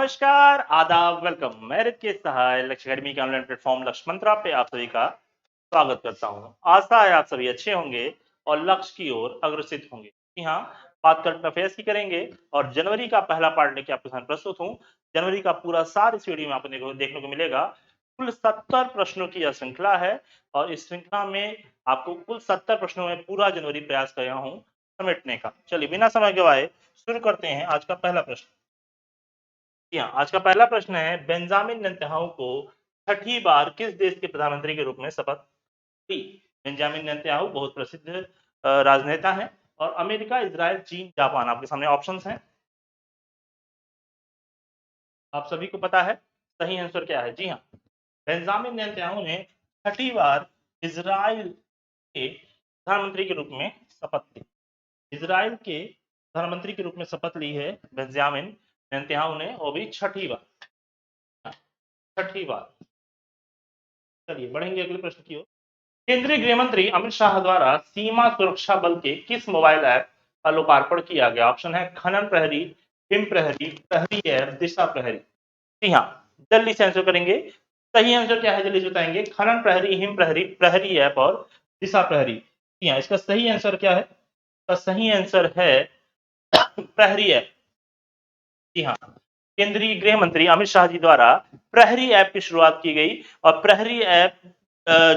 नमस्कार, आदाब, वेलकम। मैं रित के सहाय लक्ष्य अकेडमी के ऑनलाइन प्लेटफॉर्म लक्ष्य मंत्रा पे आप सभी का स्वागत करता हूँ। आशा है आप सभी अच्छे होंगे और लक्ष्य की ओर अग्रसित होंगे। जी हाँ, बात करंट अफेयर्स की करेंगे और जनवरी का पहला पार्ट लेके आपके सामने प्रस्तुत हूँ। जनवरी का पूरा सार इस वीडियो में आपको देखने को मिलेगा। कुल 70 प्रश्नों की यह श्रृंखला है और इस श्रृंखला में आपको कुल 70 प्रश्नों में पूरा जनवरी प्रयास कर रहा हूँ समेटने का। चलिए बिना समय गवाए शुरू करते हैं आज का पहला प्रश्न। जी हाँ, आज का पहला प्रश्न है बेंजामिन नेतन्याहू को छठी बार किस देश के प्रधानमंत्री के रूप में शपथ ली? बेंजामिन नेतन्याहू बहुत प्रसिद्ध राजनेता हैं और अमेरिका, इजराइल, चीन, जापान आपके सामने ऑप्शंस हैं। आप सभी को पता है सही आंसर क्या है? जी हाँ, बेंजामिन नेतन्याहू ने छठी बार इजराइल के प्रधानमंत्री के रूप में शपथ ली। इजराइल के प्रधानमंत्री के रूप में शपथ ली है बेंजामिन नेतन्याहू ने, वो भी छठी बार। चलिए बढ़ेंगे अगले प्रश्न की ओर। केंद्रीय गृह मंत्री अमित शाह द्वारा सीमा सुरक्षा बल के किस मोबाइल ऐप का लोकार्पण किया गया? ऑप्शन है खनन प्रहरी, हिम प्रहरी, प्रहरी ऐप, दिशा प्रहरी। जी हाँ, जल्दी से आंसर करेंगे। सही आंसर क्या है जल्दी से बताएंगे। खनन प्रहरी, हिम प्रहरी, प्रहरी ऐप और दिशा प्रहरी। जी हाँ, इसका सही आंसर क्या है? इसका सही आंसर है प्रहरी ऐप। जी हाँ, केंद्रीय गृह मंत्री अमित शाह जी द्वारा प्रहरी ऐप की शुरुआत की गई और प्रहरी ऐप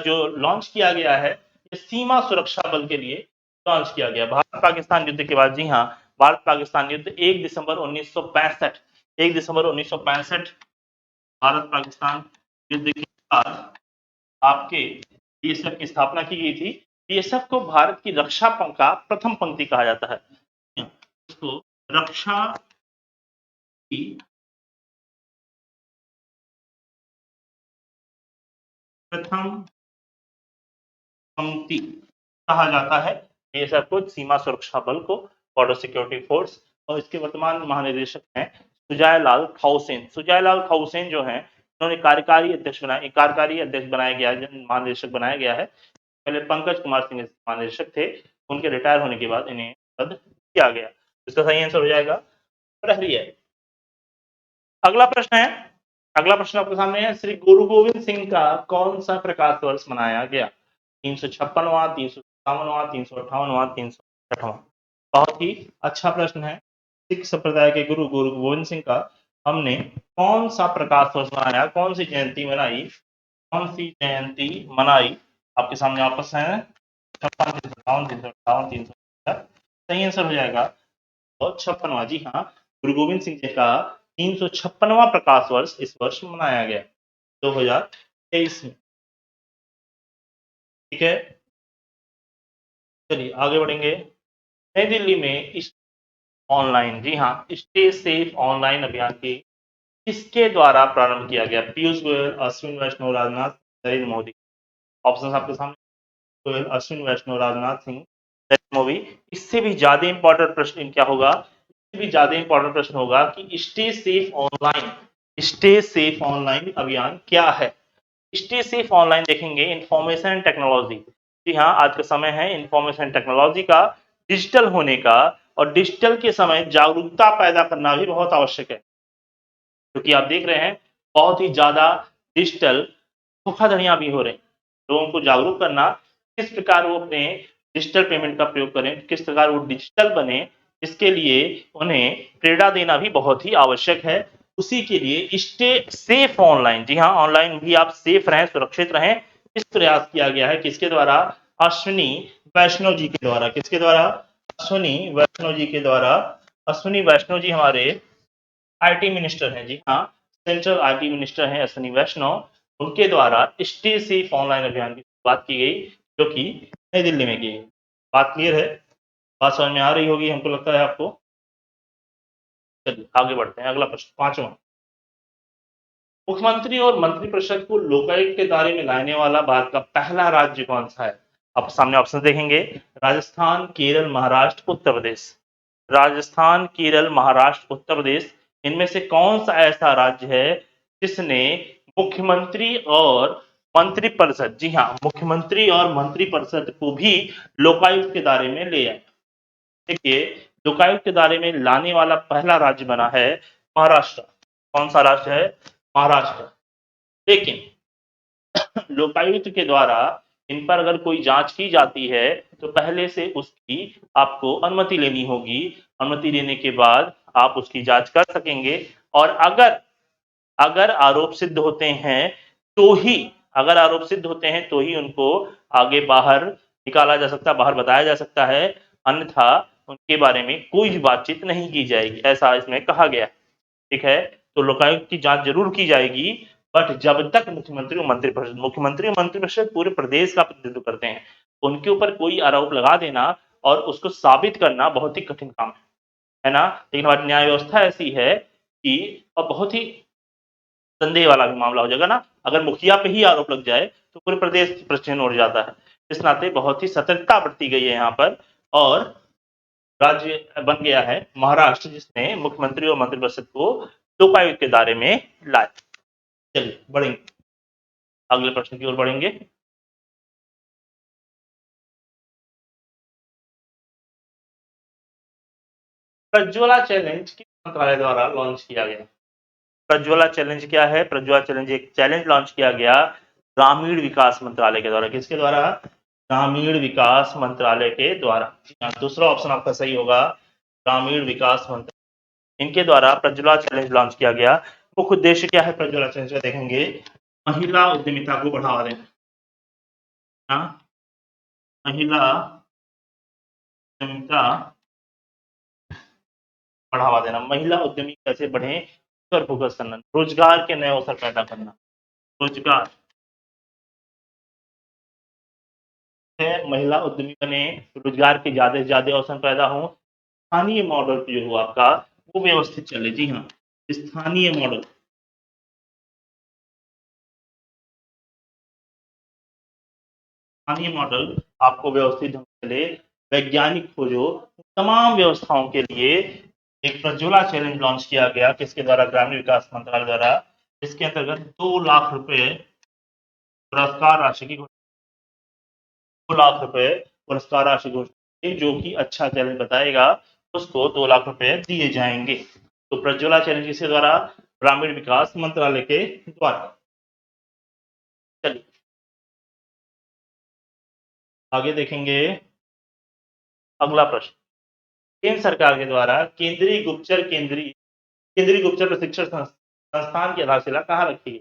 जो लॉन्च किया गया है ये सीमा सुरक्षा बल के लिए लॉन्च किया गया। भारत पाकिस्तान युद्ध के बाद, जी हाँ, भारत पाकिस्तान युद्ध 1 दिसंबर 1965 भारत पाकिस्तान युद्ध के बाद आपके बीएसएफ की स्थापना की गई थी। बीएसएफ को भारत की रक्षा का प्रथम पंक्ति कहा जाता है। इसको रक्षा की प्रथम पंक्ति कहा जाता है। बीएसएफ को, सीमा सुरक्षा बल को, बॉर्डर सिक्योरिटी फोर्स। और इसके वर्तमान महानिदेशक हैं सुजायलाल थाउसेन। सुजायलाल थाउसेन जो हैं उन्होंने कार्यकारी अध्यक्ष बनाया गया, महानिदेशक बनाया गया है। पहले पंकज कुमार सिंह महानिदेशक थे, उनके रिटायर होने के बाद इन्हें पद किया गया। इसका सही आंसर हो जाएगा प्रहरी है। अगला प्रश्न आपके सामने है। श्री गुरु गोविंद सिंह का कौन सा प्रकाश वर्ष मनाया गया? 356वां, 357वां, 358वां, 360वां। बहुत ही अच्छा प्रश्न है। सिख संप्रदाय के गुरु गुरु गोविंद सिंह का हमने कौन सा प्रकाश वर्ष मनाया, कौन सी जयंती मनाई? आपके सामने वापस है 56, 358, 358, 360। सही आंसर हो जाएगा और 56वां। जी हाँ, गुरु गोविंद सिंह जी का 356वां प्रकाश वर्ष इस वर्ष मनाया गया 2023 में। ठीक है, चलिए आगे बढ़ेंगे। नई दिल्ली में ऑनलाइन, जी हाँ, स्टे सेफ ऑनलाइन अभियान की किसके द्वारा प्रारंभ किया गया? पीयूष गोयल, अश्विन वैष्णव, राजनाथ, नरेंद्र मोदी। ऑप्शन आपके सामने, गोयल, अश्विन वैष्णव, राजनाथ सिंह, नरेंद्र मोदी। इससे भी ज्यादा इंपॉर्टेंट प्रश्न क्या होगा? इससे भी ज्यादा इंपॉर्टेंट प्रश्न होगा कि स्टे सेफ ऑनलाइन अभियान क्या है? स्टे सेफ ऑनलाइन देखेंगे, इंफॉर्मेशन एंड टेक्नोलॉजी। जी हाँ, आज का समय है इंफॉर्मेशन टेक्नोलॉजी का, डिजिटल होने का, और डिजिटल के समय जागरूकता पैदा करना भी बहुत आवश्यक है, क्योंकि आप देख रहे हैं बहुत ही ज्यादा डिजिटल धोखाधड़ियां भी हो रही। लोगों को जागरूक करना, किस प्रकार वो अपने डिजिटल पेमेंट का प्रयोग करें, किस प्रकार वो डिजिटल बने, इसके लिए उन्हें प्रेरणा देना भी बहुत ही आवश्यक है। उसी के लिए स्टे सेफ ऑनलाइन, जी हाँ, ऑनलाइन भी आप सेफ रहें, सुरक्षित रहें, इस प्रयास किया गया है। किसके द्वारा? अश्विनी वैष्णव जी के द्वारा। किसके द्वारा? अश्विनी वैष्णव जी के द्वारा। अश्विनी वैष्णव जी हमारे आईटी मिनिस्टर हैं। जी हाँ, सेंट्रल आईटी मिनिस्टर हैं अश्विनी वैष्णव। उनके द्वारा स्टे सेफ ऑनलाइन अभियान की शुरुआत की गई, जो कि नई दिल्ली में की गई। बात क्लियर है? बात समझ में आ रही होगी हमको लगता है आपको। चलिए आगे बढ़ते हैं। अगला प्रश्न, पांचवा। मुख्यमंत्री और मंत्रिपरिषद को लोकायुक्त के दायरे में लाने वाला भारत का पहला राज्य कौन सा है? आप सामने ऑप्शन देखेंगे, राजस्थान, केरल, महाराष्ट्र, उत्तर प्रदेश। राजस्थान, केरल, महाराष्ट्र, उत्तर प्रदेश, इनमें से कौन सा ऐसा राज्य है जिसने मुख्यमंत्री और मंत्रिपरिषद, जी हाँ, मुख्यमंत्री और मंत्रिपरिषद को भी लोकायुक्त के दायरे में ले आया? देखिए, लोकायुक्त के दायरे में लाने वाला पहला राज्य बना है महाराष्ट्र। कौन सा राष्ट्र है? महाराष्ट्र। लेकिन लोकायुक्त के द्वारा इन पर अगर कोई जांच की जाती है तो पहले से उसकी आपको अनुमति लेनी होगी। अनुमति लेने के बाद आप उसकी जांच कर सकेंगे और अगर अगर आरोप सिद्ध होते हैं तो ही अगर आरोप सिद्ध होते हैं तो ही उनको आगे बाहर निकाला जा सकता है, बाहर बताया जा सकता है, अन्यथा उनके बारे में कोई भी बातचीत नहीं की जाएगी, ऐसा इसमें कहा गया है। ठीक है, तो लोकायुक्त की जांच जरूर की जाएगी, बट जब तक मुख्यमंत्री और मंत्रिपरिषद पूरे प्रदेश का प्रतिनिधित्व करते हैं, उनके ऊपर कोई आरोप लगा देना और उसको साबित करना बहुत ही कठिन काम है ना। लेकिन हमारी न्याय व्यवस्था ऐसी है कि और बहुत ही संदेह वाला भी मामला हो जाएगा ना, अगर मुखिया पे ही आरोप लग जाए तो पूरे प्रदेश प्रश्न उठ जाता है। इस नाते बहुत ही सतर्कता बरती गई है यहाँ पर और राज्य बन गया है महाराष्ट्र, जिसने मुख्यमंत्री और मंत्रिपरिषद को लोकायुक्त के दायरे में लाए। चलिए बढ़ेंगे, अगले प्रश्न की ओर बढ़ेंगे। प्रज्वला चैलेंज किस मंत्रालय द्वारा लॉन्च किया गया? प्रज्वला चैलेंज क्या है? प्रज्वला चैलेंज एक चैलेंज लॉन्च किया गया ग्रामीण विकास मंत्रालय के द्वारा। किसके द्वारा? ग्रामीण विकास मंत्रालय के द्वारा। दूसरा ऑप्शन आपका सही होगा, ग्रामीण विकास मंत्रालय। इनके द्वारा प्रज्वला चैलेंज लॉन्च किया गया। मुख्य उद्देश्य क्या है प्रज्वला चैलेंज का देखेंगे, महिला उद्यमिता को बढ़ावा देना। महिला उद्यमिता बढ़ावा देना, महिला उद्यमी कैसे बढ़े पर फोकस करना, रोजगार के नए अवसर पैदा करना। रोजगार है, महिला उद्यमी बने, रोजगार के ज्यादा से ज्यादा अवसर पैदा हो, स्थानीय मॉडल जो हो आपका वो व्यवस्थित चले। जी हाँ, स्थानीय मॉडल, स्थानीय मॉडल आपको व्यवस्थित ढंग से चले, वैज्ञानिक खोजो, तमाम व्यवस्थाओं के लिए एक प्रज्वला चैलेंज लॉन्च किया गया। किसके द्वारा? ग्रामीण विकास मंत्रालय द्वारा। इसके अंतर्गत 2 लाख रुपए पुरस्कार राशि की 2 लाख रुपए पुरस्कार राशि घोषित, जो कि अच्छा चैलेंज बताएगा उसको 2 लाख रुपए दिए जाएंगे। तो प्रज्वला चैलेंज किसके द्वारा? ग्रामीण विकास मंत्रालय के द्वारा। चलिए आगे देखेंगे, अगला प्रश्न। केंद्र सरकार के द्वारा केंद्रीय गुप्तचर प्रशिक्षण संस्थान की आधारशिला कहाँ रखी गई?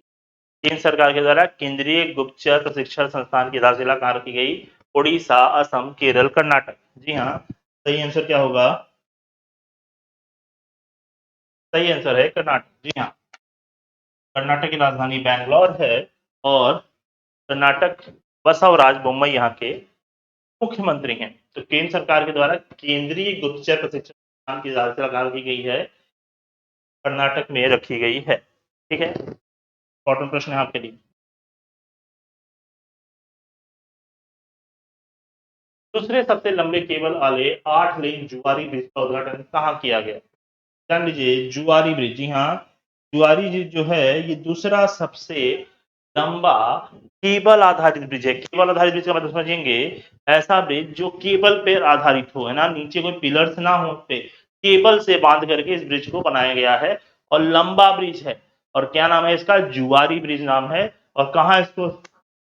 केंद्र सरकार के द्वारा केंद्रीय गुप्तचर प्रशिक्षण संस्थान की आधारशिला कहाँ रखी गई? उड़ीसा, असम, केरल, कर्नाटक। जी हाँ, सही आंसर क्या होगा? सही आंसर है कर्नाटक। जी हाँ, कर्नाटक की राजधानी बैंगलोर है और कर्नाटक बसवराज बोम्मई यहाँ के मुख्यमंत्री हैं। तो केंद्र सरकार के द्वारा केंद्रीय गुप्तचर प्रशिक्षण संस्थान की आधारशिला कहाँ रखी गई है? कर्नाटक में रखी गई है। ठीक है, इंपॉर्टेंट प्रश्न है आपके लिए। दूसरे सबसे लंबे केबल वाले 8 लेन जुआरी ब्रिज का उद्घाटन कहाँ किया गया? जान लीजिए, जुआरी ब्रिज। जी हाँ, जुआरी ब्रिज जो है ये दूसरा सबसे लंबा केबल आधारित ब्रिज है। केबल आधारित ब्रिज का मतलब समझेंगे, ऐसा ब्रिज जो केबल पर आधारित हो, है ना, नीचे कोई पिलर्स ना हो, पे केबल से बांध करके इस ब्रिज को बनाया गया है और लंबा ब्रिज है। और क्या नाम है इसका? जुआरी ब्रिज नाम है। और कहाँ इसको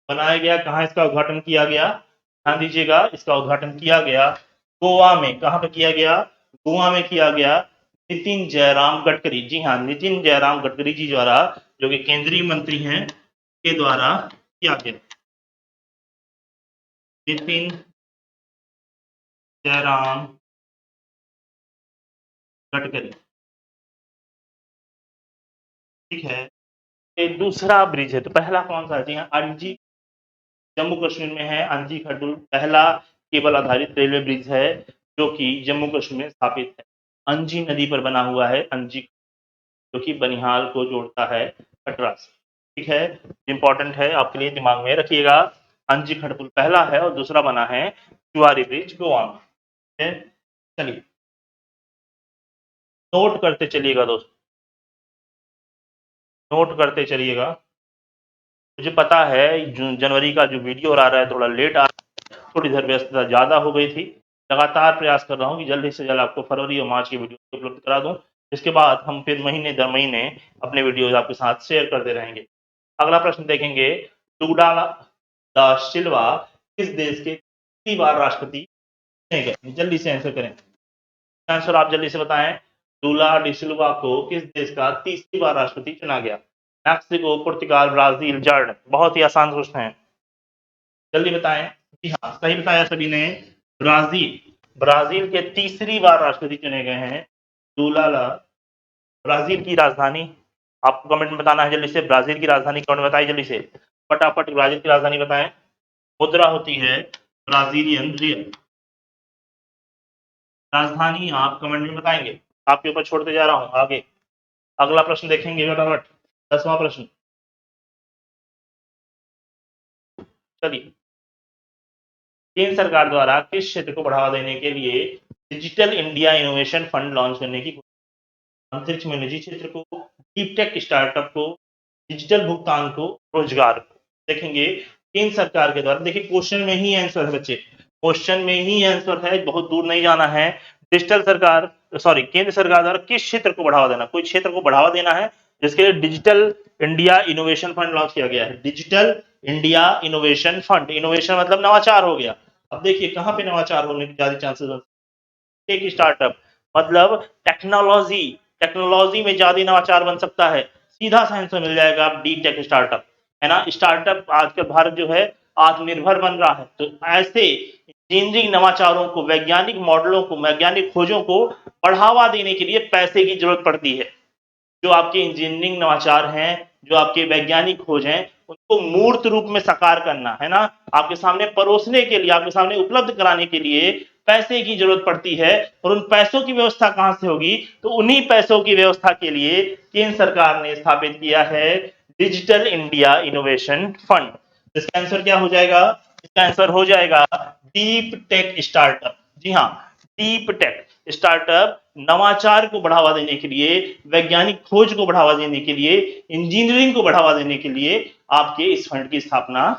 बनाया गया, कहाँ इसका उद्घाटन किया गया? ध्यान दीजिएगा, इसका उद्घाटन किया गया गोवा में। कहाँ पे किया गया? गोवा में किया गया नितिन जयराम गडकरी। जी हाँ, नितिन जयराम गडकरी जी द्वारा, जो कि केंद्रीय मंत्री हैं, के द्वारा किया गया। नितिन जयराम गडकरी। ठीक है, ये दूसरा ब्रिज है। तो पहला कौन सा है? जी हाँ, अंजी, जम्मू कश्मीर में है अंजी खडूल, पहला केबल आधारित रेलवे ब्रिज है जो कि जम्मू कश्मीर में स्थापित है। अंजी नदी पर बना हुआ है अंजी, जो कि बनिहाल को जोड़ता है कटरा से। ठीक है, इंपॉर्टेंट है आपके लिए, दिमाग में रखिएगा। अंजी खड़पुल पहला है और दूसरा बना है जुआरी ब्रिज गोवा में। चलिए नोट करते चलिएगा दोस्तों, नोट करते चलिएगा। मुझे पता है जनवरी का जो वीडियो आ रहा है थोड़ा लेट आ रहा है, थोड़ी इधर व्यस्तता ज़्यादा हो गई थी। लगातार प्रयास कर रहा हूँ कि जल्द से जल्द आपको फरवरी और मार्च की वीडियो उपलब्ध करा दूँ। इसके बाद हम फिर महीने दर महीने अपने वीडियोज आपके साथ शेयर करते रहेंगे। अगला प्रश्न देखेंगे, लूला दा सिल्वा किस देश के कितनी बार राष्ट्रपति चुने गए? जल्दी से आंसर करें। आंसर आप जल्दी से बताएं। लूला डी सिल्वा को किस देश का तीसरी बार राष्ट्रपति चुना गया? मैक्सिको, पुर्तगाल, ब्राजील, जर्मन। बहुत ही आसान प्रश्न है, जल्दी बताएं। जी हाँ, सही बताया सभी ने, ब्राजील। ब्राजील के तीसरी बार राष्ट्रपति चुने गए हैं लूला। ब्राजील की राजधानी आपको कमेंट में बताना है जल्दी से। ब्राजील की राजधानी कमेंट में बताइए जल्दी से, फटाफट ब्राजील की राजधानी बताएं। मुद्रा होती है ब्राजीलियन रियल। राजधानी आप कमेंट में बताएंगे, आपके ऊपर छोड़ते जा रहा हूं आगे। अगला प्रश्न देखेंगे फटाफट, 10वां प्रश्न। चलिए, केंद्र सरकार द्वारा किस क्षेत्र को बढ़ावा देने के लिए digital India innovation fund launch करने की? अंतरिक्ष में निजी क्षेत्र को, डीप टेक स्टार्टअप को, डिजिटल भुगतान को, रोजगार को। देखेंगे केंद्र सरकार के द्वारा, देखिए क्वेश्चन में ही आंसर है बच्चे, क्वेश्चन में ही आंसर है, बहुत दूर नहीं जाना है। डिजिटल सरकार सॉरी केंद्र सरकार द्वारा किस क्षेत्र को बढ़ावा देना, कोई क्षेत्र को बढ़ावा देना है जिसके लिए digital India innovation fund launch किया गया है। Digital India innovation fund, innovation मतलब नवाचार हो गया। अब देखिए कहां पे नवाचार होने के ज्यादा चांसेस, टेक स्टार्टअप मतलब टेक्नोलॉजी, टेक्नोलॉजी में ज्यादा नवाचार बन सकता है। सीधा सा आंसर मिल जाएगा डी टेक स्टार्टअप, है ना। स्टार्टअप आजकल भारत जो है आत्मनिर्भर बन रहा है, तो ऐसे इंजीनियरिंग नवाचारों को, वैज्ञानिक मॉडलों को, वैज्ञानिक खोजों को बढ़ावा देने के लिए पैसे की जरूरत पड़ती है। जो आपके इंजीनियरिंग नवाचार हैं, जो आपके वैज्ञानिक खोज हैं, उनको मूर्त रूप में साकार करना, है ना, आपके सामने परोसने के लिए, आपके सामने उपलब्ध कराने के लिए पैसे की जरूरत पड़ती है। और उन पैसों की व्यवस्था कहां से होगी? तो उन्हीं पैसों की व्यवस्था के लिए केंद्र सरकार ने स्थापित किया है डिजिटल इंडिया इनोवेशन फंड। इसका आंसर क्या हो जाएगा? इसका आंसर हो जाएगा डीप टेक स्टार्टअप। जी हाँ, डीप टेक स्टार्टअप नवाचार को बढ़ावा देने के लिए, वैज्ञानिक खोज को बढ़ावा देने के लिए, इंजीनियरिंग को बढ़ावा देने के लिए आपके इस फंड की स्थापना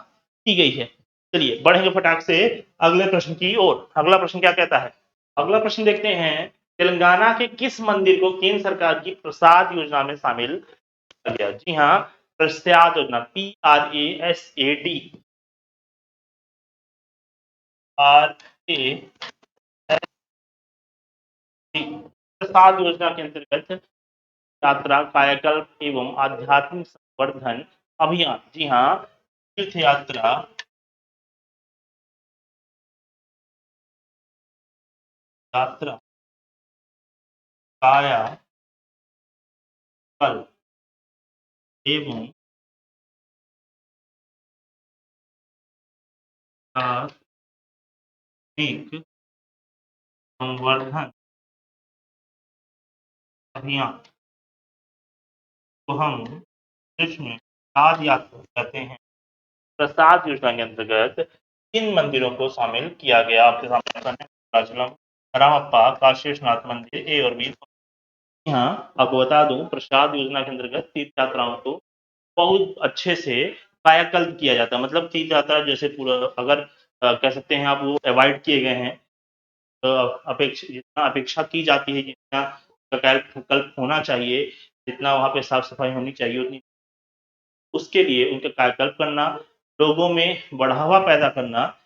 की गई है। चलिए बढ़ेंगे फटाक से अगले प्रश्न की ओर। अगला प्रश्न क्या कहता है? अगला प्रश्न देखते हैं, तेलंगाना के किस मंदिर को केंद्र सरकार की प्रसाद योजना में शामिल किया गया? जी हाँ, प्रसाद योजना, PRASAD, प्रसाद योजना के अंतर्गत यात्रा, कायाकल्प एवं आध्यात्मिक संवर्धन अभियान। जी हाँ, तीर्थ यात्रा, यात्रा काया कल्प एवं आध्यात्मिक संवर्धन अभियान को हम इसमें प्रसाद यात्रा कहते हैं। प्रसाद योजना के अंतर्गत किन मंदिरों को शामिल किया गया? आपके सामने राजलम, रामप्पा, काशेषनाथ मंदिर, ए और बी। हाँ, आपको बता दूं प्रसाद योजना के अंतर्गत तीर्थ यात्राओं को बहुत अच्छे से कायाकल्प किया जाता है। मतलब तीर्थ यात्रा जैसे पूरा अगर कह सकते हैं आप, वो अवॉइड किए गए हैं। जितना अपेक्षा की जाती है, जितना कायाकल्प होना चाहिए, जितना वहाँ पे साफ सफाई होनी चाहिए, उतनी उसके लिए उनका कायाकल्प करना, लोगों में बढ़ावा पैदा करना,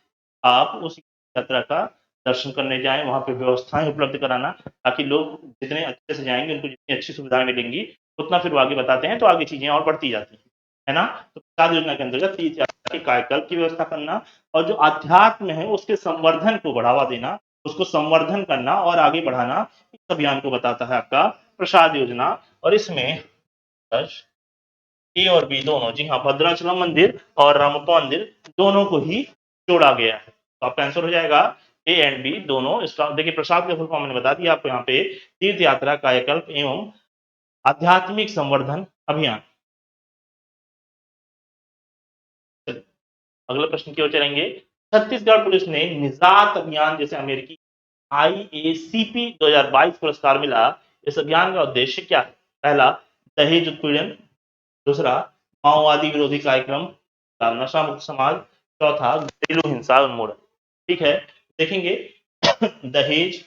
आप उस यात्रा का दर्शन करने जाएँ, वहाँ पे व्यवस्थाएँ उपलब्ध कराना, ताकि लोग जितने अच्छे से जाएँगे, उनको जितनी अच्छी सुविधाएँ मिलेंगी, उतना फिर वो आगे बताते हैं, तो आगे चीज़ें और बढ़ती जाती हैं, है ना? तो प्रसाद योजना के अंतर्गत तीर्थ यात्रा के कायाकल्प की व्यवस्था करना और जो अध्यात्म है, उसके संवर्धन को बढ़ावा देना, उसको संवर्धन करना और आगे बढ़ाना, इस अभियान को बताता है आपका प्रसाद योजना। और इसमें ए और बी दोनों, जी हाँ, भद्राचलम मंदिर और रामप्पा मंदिर दोनों को ही जोड़ा गया है। तो आपका आंसर हो जाएगा ए एंड बी दोनों। देखिए प्रसाद का फुल फॉर्म मैंने बता दिया आपको यहाँ पे, तीर्थ यात्रा, कायाकल्प एवं आध्यात्मिक संवर्धन अभियान। अगले प्रश्न की ओर चलेंगे। छत्तीसगढ़ पुलिस ने निजात अभियान जैसे अमेरिकी IACP 2022 पुरस्कार मिला, इस अभियान का उद्देश्य क्या है? पहला, दहेज उत्पीड़न, दूसरा, माओवादी विरोधी कार्यक्रम, नशा मुक्त समाज, चौथा, घरेलू हिंसा उन्मूलन। ठीक है, देखेंगे दहेज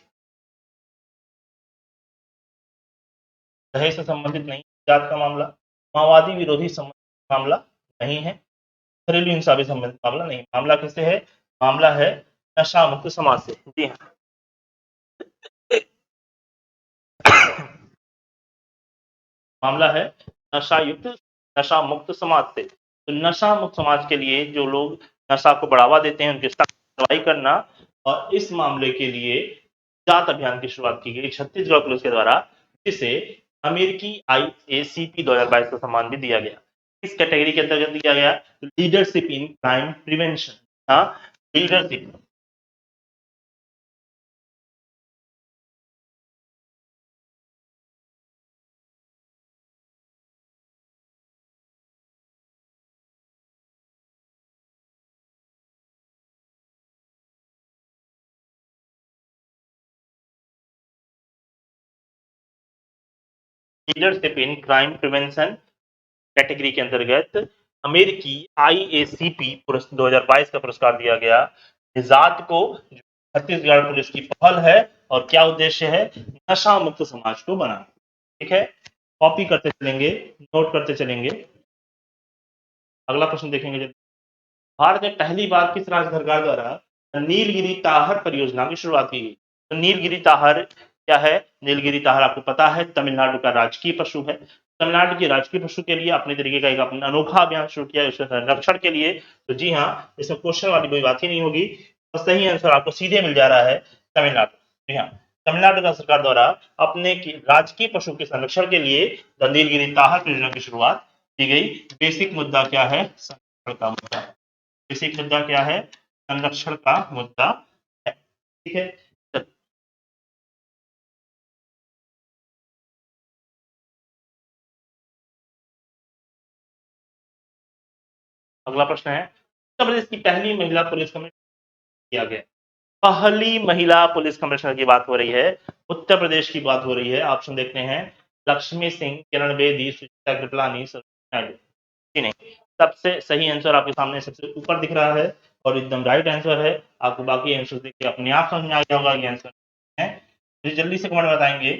दहेज से संबंधित नहीं, जात का मामला, माओवादी विरोधी संबंधित मामला नहीं है, घरेलू हिंसा से संबंधित मामला नहीं। मामला किससे है? मामला है नशा मुक्त समाज से। जी हाँ। मामला है नशा मुक्त समाज से। तो नशा मुक्त समाज के लिए जो लोग नशा को बढ़ावा देते हैं उनके साथ कार्रवाई करना, और इस मामले के लिए जांच अभियान की शुरुआत की गई छत्तीसगढ़ पुलिस के द्वारा, जिसे अमेरिकी IACP 2022 का सम्मान भी दिया गया। इस कैटेगरी के अंतर्गत दिया गया लीडरशिप इन क्राइम प्रिवेंशन। हाँ, leadership. Leadership in crime prevention category के अंतर्गत अमेरिकी IACP 2022 का पुरस्कार दिया गया निजात को, जो छत्तीसगढ़ पुलिस की पहल है और क्या उद्देश्य है? नशा मुक्त समाज को बनाना। ठीक है, कॉपी करते चलेंगे, नोट करते चलेंगे। अगला प्रश्न देखेंगे। जब भारत में पहली बार किस राज्य सरकार द्वारा नीलगिरी ताहर परियोजना की शुरुआत की गई? तो नीलगिरी ताहर क्या है? नीलगिरी ताहर आपको पता है तमिलनाडु का राजकीय पशु है। तमिलनाडु के राजकीय पशु के लिए अपने तरीके का एक अपना अनोखा अभियान शुरू किया उसके संरक्षण के लिए। तो जी हाँ, इसमें क्वेश्चन वाली कोई बात ही नहीं होगी, और सही आंसर आपको सीधे मिल जा रहा है तमिलनाडु। जी हाँ, तमिलनाडु का सरकार द्वारा अपने राजकीय पशु के संरक्षण के लिए द नीलगिरी ताहर परियोजना की शुरुआत की गई। बेसिक मुद्दा क्या है? संरक्षण का मुद्दा। बेसिक मुद्दा क्या है? संरक्षण का मुद्दा है। ठीक है, अगला प्रश्न है, उत्तर प्रदेश की पहली महिला पुलिस कमिश्नर किया गया। पहली महिला पुलिस कमिश्नर की बात हो रही है, उत्तर प्रदेश की बात हो रही है। ऑप्शन देखते हैं, लक्ष्मी सिंह, किरण बेदी, सुचिता कृपलानी, सरोजिनी नायडू। जी नहीं, सबसे सही आंसर आपके सामने सबसे ऊपर दिख रहा है और एकदम राइट आंसर है। आपको बाकी आंसर देख के अपने आप समझ में आ गया होगा ये आंसर है। तो जल्दी से कमेंट बताएंगे।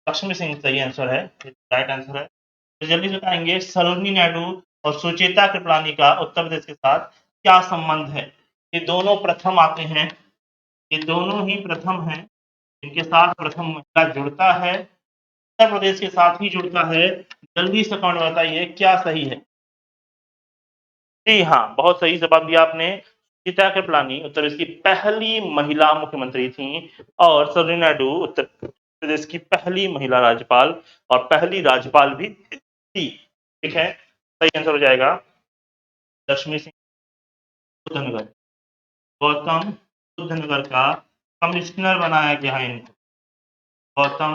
लक्ष्मी सिंह सही आंसर है, राइट आंसर है। तो जल्दी से बताएंगे सरोजिनी नायडू और सुचेता कृपलानी का उत्तर प्रदेश के साथ क्या संबंध है? ये दोनों प्रथम आते हैं, ये दोनों ही प्रथम हैं, इनके साथ प्रथम महिला जुड़ता है, उत्तर प्रदेश के साथ ही जुड़ता है। जल्दी से कमेंट बताइए क्या सही है। जी हाँ, बहुत सही जवाब दिया आपने। सुचिता कृपलानी उत्तर प्रदेश की पहली महिला मुख्यमंत्री थी, और सरोजिनी नायडू उत्तर प्रदेश की पहली महिला राज्यपाल और पहली राज्यपाल भी थी। ठीक है, सही आंसर हो जाएगा लक्ष्मी सिंह बुद्धनगर। गौतम बुद्ध नगर का कमिश्नर बनाया गया है इनको। गौतम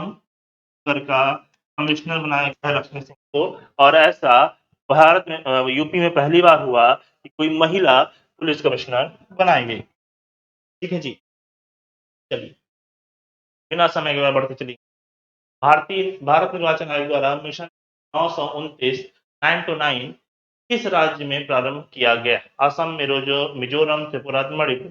नगर का कमिश्नर बनाया गया है लक्ष्मी सिंह को, और ऐसा भारत में यूपी में पहली बार हुआ कि कोई महिला पुलिस कमिश्नर बनाई गई। ठीक है जी, चलिए बिना समय के बाद बढ़ते चलिए। भारत निर्वाचन आयोग द्वारा मिशन 929 929 किस राज्य में प्रारंभ किया गया? असम, मिजोरम, त्रिपुरा, मणिपुर।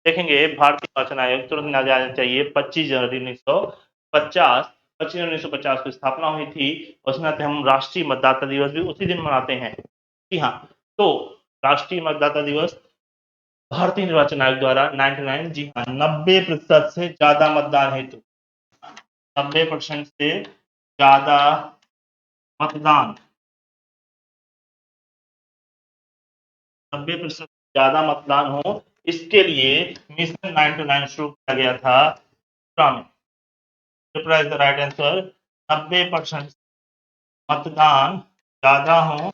देखेंगे, भारतीय निर्वाचन आयोग तुरंत आ जाना चाहिए 25 जनवरी 1950। 25 जनवरी 1950 की स्थापना हुई थी, और उसमें हम राष्ट्रीय मतदाता दिवस भी उसी दिन मनाते हैं। जी हाँ, तो राष्ट्रीय मतदाता दिवस भारतीय निर्वाचन आयोग द्वारा 99, जी हाँ, 90% से ज्यादा मतदान हेतु, 90% से ज्यादा मतदान, 90% ज्यादा मतदान हो, इसके लिए मिशन 929 शुरू किया गया था त्रिपुरा में। Tripura is the right answer. 90% मतदान ज्यादा हो,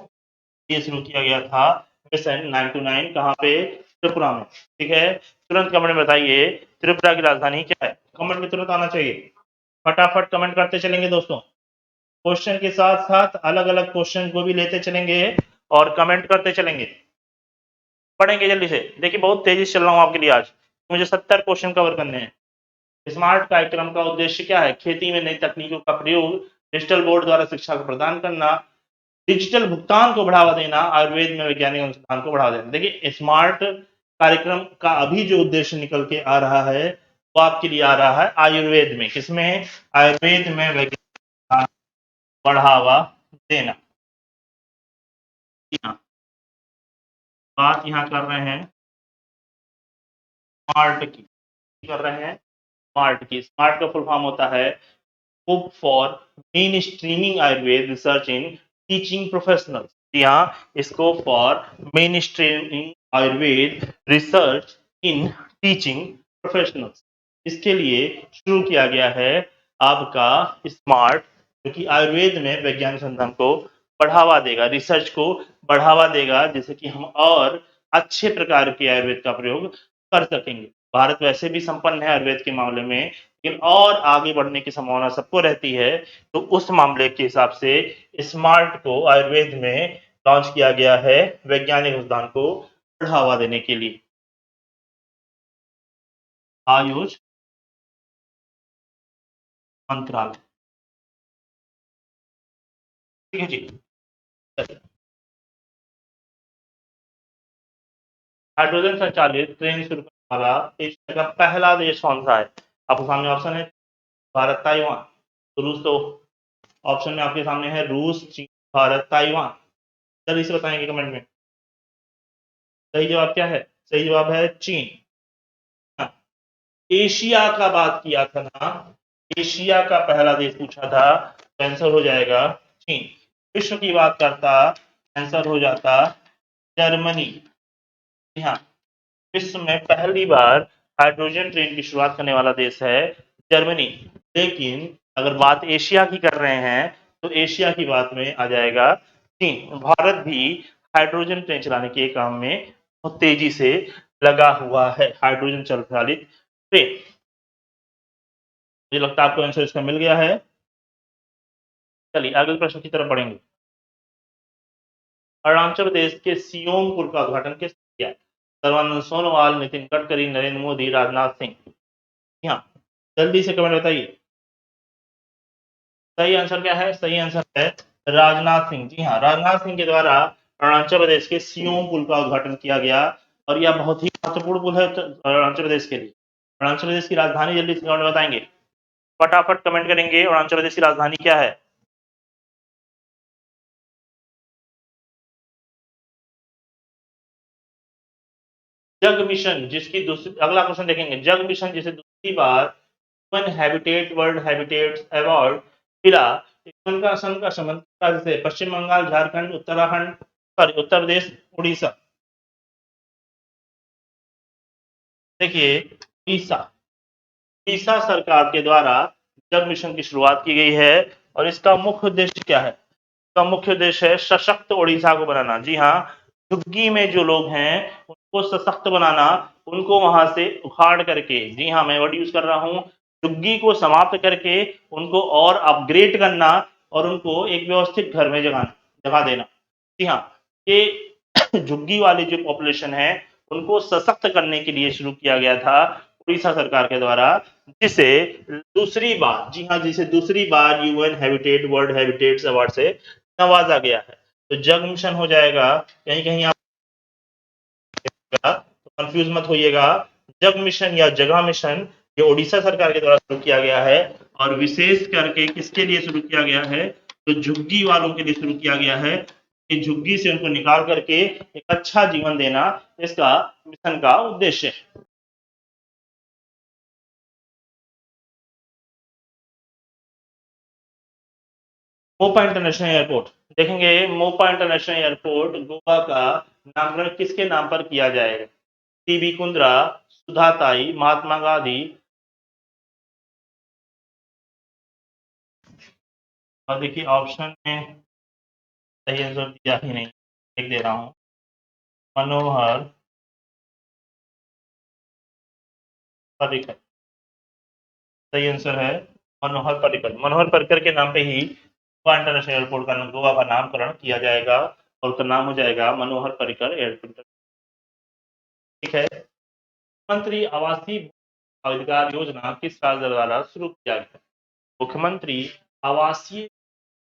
ये शुरू किया गया था मिशन 929। कहाँ पे? त्रिपुरा में। ठीक है, तुरंत कमेंट में बताइए त्रिपुरा की राजधानी क्या है? कमेंट में तुरंत आना चाहिए, फटाफट कमेंट करते चलेंगे दोस्तों। क्वेश्चन के साथ साथ अलग अलग क्वेश्चन को भी लेते चलेंगे और कमेंट करते चलेंगे। पढ़ेंगे जल्दी से। देखिए, बहुत तेजी से चल रहा हूँ आपके लिए आज, मुझे 70 क्वेश्चन कवर करने हैं। स्मार्ट कार्यक्रम का उद्देश्य क्या है? खेती में नई तकनीकों का प्रयोग, डिजिटल बोर्ड द्वारा शिक्षा को प्रदान करना, डिजिटल भुगतान को बढ़ावा देना, आयुर्वेद में वैज्ञानिक अनुसंधान को बढ़ावा देना। देखिए, स्मार्ट कार्यक्रम का अभी जो उद्देश्य निकल के आ रहा है वो आपके लिए आ रहा है आयुर्वेद में। किसमें? आयुर्वेद में वैज्ञानिक बढ़ावा देना। जी हाँ, बात यहाँ कर रहे हैं स्मार्ट की, कर रहे हैं स्मार्ट की। स्मार्ट का फुल फॉर्म होता है scope for mainstreaming Ayurveda research in teaching professionals. जी हाँ, scope for mainstreaming Ayurveda research in teaching professionals. इसके लिए शुरू किया गया है आपका स्मार्ट, जो कि आयुर्वेद में वैज्ञानिक अनुसंधान को बढ़ावा देगा, रिसर्च को बढ़ावा देगा, जिससे कि हम और अच्छे प्रकार के आयुर्वेद का प्रयोग कर सकेंगे। भारत वैसे भी संपन्न है आयुर्वेद के मामले में, लेकिन और आगे बढ़ने की संभावना सबको रहती है। तो उस मामले के हिसाब से स्मार्ट को आयुर्वेद में लॉन्च किया गया है वैज्ञानिक अनुसंधान को बढ़ावा देने के लिए। आयुष मंत्रालय, ठीक है जी। हाइड्रोजन संचालित ट्रेन शुरू करने वाला एशिया का पहला देश कौन सा है? आपके सामने ऑप्शन है भारत, ताइवान। तो रूस तो ऑप्शन में आपके सामने है रूस, चीन, भारत, ताइवान। जल्दी से बताएंगे कमेंट में। सही जवाब क्या है? सही जवाब है चीन। हाँ, एशिया का बात किया था ना, एशिया का पहला देश पूछा था, तो आंसर हो जाएगा चीन। विश्व की बात करता, आंसर हो जाता जर्मनी। जी हाँ, विश्व में पहली बार हाइड्रोजन ट्रेन की शुरुआत करने वाला देश है जर्मनी। लेकिन अगर बात एशिया की कर रहे हैं, तो एशिया की बात में आ जाएगा चीन। भारत भी हाइड्रोजन ट्रेन चलाने के काम में बहुत तेजी से लगा हुआ है, हाइड्रोजन चालित ट्रेन। मुझे लगता है आपको आंसर इसका मिल गया है। चलिए अगले प्रश्न की तरफ बढ़ेंगे। अरुणाचल प्रदेश के सियोमपुर का उद्घाटन किसने किया? सर्बानंद सोनोवाल, नितिन गडकरी, नरेंद्र मोदी, राजनाथ सिंह। हाँ, जल्दी से कमेंट बताइए। सही आंसर क्या है? सही आंसर है राजनाथ सिंह। जी हाँ, राजनाथ सिंह के द्वारा अरुणाचल प्रदेश के सियोम पुल का उद्घाटन किया गया, और यह बहुत ही महत्वपूर्ण पुल है अरुणाचल प्रदेश के लिए। अरुणाचल प्रदेश की राजधानी जल्दी से कमेंट बताएंगे, फटाफट कमेंट करेंगे। अरुणाचल प्रदेश की राजधानी क्या है? जग मिशन, जिसकी दूसरी, अगला क्वेश्चन देखेंगे, जग मिशन जिसे दूसरी बार human habitat world habitats award मिला, उनका सन का संबंध राज्य से? पश्चिम बंगाल, झारखंड, उत्तराखंड, सॉरी उत्तर प्रदेश, उड़ीसा। देखिए, उड़ीसा, उड़ीसा सरकार के द्वारा जल मिशन की शुरुआत की गई है, और इसका मुख्य उद्देश्य क्या है? इसका मुख्य उद्देश्य है सशक्त उड़ीसा को बनाना। जी हाँ, झुग्गी में जो लोग हैं उनको सशक्त बनाना, उनको वहां से उखाड़ करके, जी हाँ मैं वर्ड यूज कर रहा हूँ, झुग्गी को समाप्त करके उनको और अपग्रेड करना, और उनको एक व्यवस्थित घर में जगह देना। जी हाँ, ये झुग्गी वाली जो पॉपुलेशन है उनको सशक्त करने के लिए शुरू किया गया था उड़ीसा सरकार के द्वारा, जिसे दूसरी बार, जी हाँ, जिसे दूसरी बार UN habitat world habitats award से नवाजा गया है। तो जग मिशन हो जाएगा, कहीं कहीं आप तो कंफ्यूज मत होइएगा। जग मिशन या जगह मिशन ये उड़ीसा सरकार के द्वारा शुरू किया गया है, और विशेष करके किसके लिए शुरू किया गया है? तो झुग्गी वालों के लिए शुरू किया गया है, कि झुग्गी से उनको निकाल करके एक अच्छा जीवन देना इसका मिशन का उद्देश्य है। मोपा इंटरनेशनल एयरपोर्ट देखेंगे। मोपा इंटरनेशनल एयरपोर्ट गोवा का नामकरण किसके नाम पर किया जाएगा? टीबी कुंद्रा, सुधाताई, महात्मा गांधी। और देखिए ऑप्शन में सही आंसर दिया ही नहीं, लिख दे रहा हूँ, मनोहर पर्रिकर। सही आंसर है मनोहर पर्रिकर। मनोहर पर्रिकर के नाम पे ही गोवा इंटरनेशनल एयरपोर्ट का, गोवा का नामकरण किया जाएगा, और उसका नाम हो जाएगा मनोहर पर्रिकर एयरपोर्ट। ठीक है। मुख्यमंत्री आवासीय अधिकार योजना किस राज्य द्वारा शुरू किया गया? मुख्यमंत्री आवासीय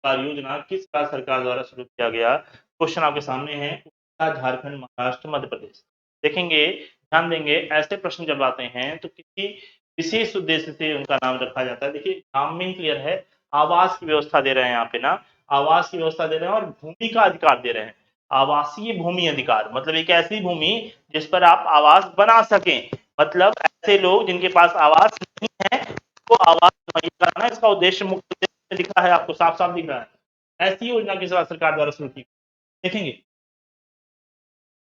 अधिकार योजना किस राज्य सरकार द्वारा शुरू किया गया? क्वेश्चन आपके सामने है, उड़ीसा, झारखंड, महाराष्ट्र, मध्य प्रदेश। देखेंगे, ध्यान देंगे, ऐसे प्रश्न जब आते हैं तो किसी विशेष उद्देश्य से उनका नाम रखा जाता है। देखिए नाम में ही क्लियर है, आवास की व्यवस्था दे रहे हैं यहाँ पे ना, आवास की व्यवस्था दे रहे हैं और भूमि का अधिकार दे रहे हैं। आवासीय भूमि अधिकार मतलब एक ऐसी भूमि जिस पर आप आवास बना सकें, मतलब ऐसे लोग जिनके पास आवास नहीं है को आवास मुहैया कराना, इसका उद्देश्य मुख्य उद्देश्य लिखा है, आपको साफ साफ दिख रहा है। ऐसी योजना किस राज्य सरकार द्वारा शुरू की, देखेंगे।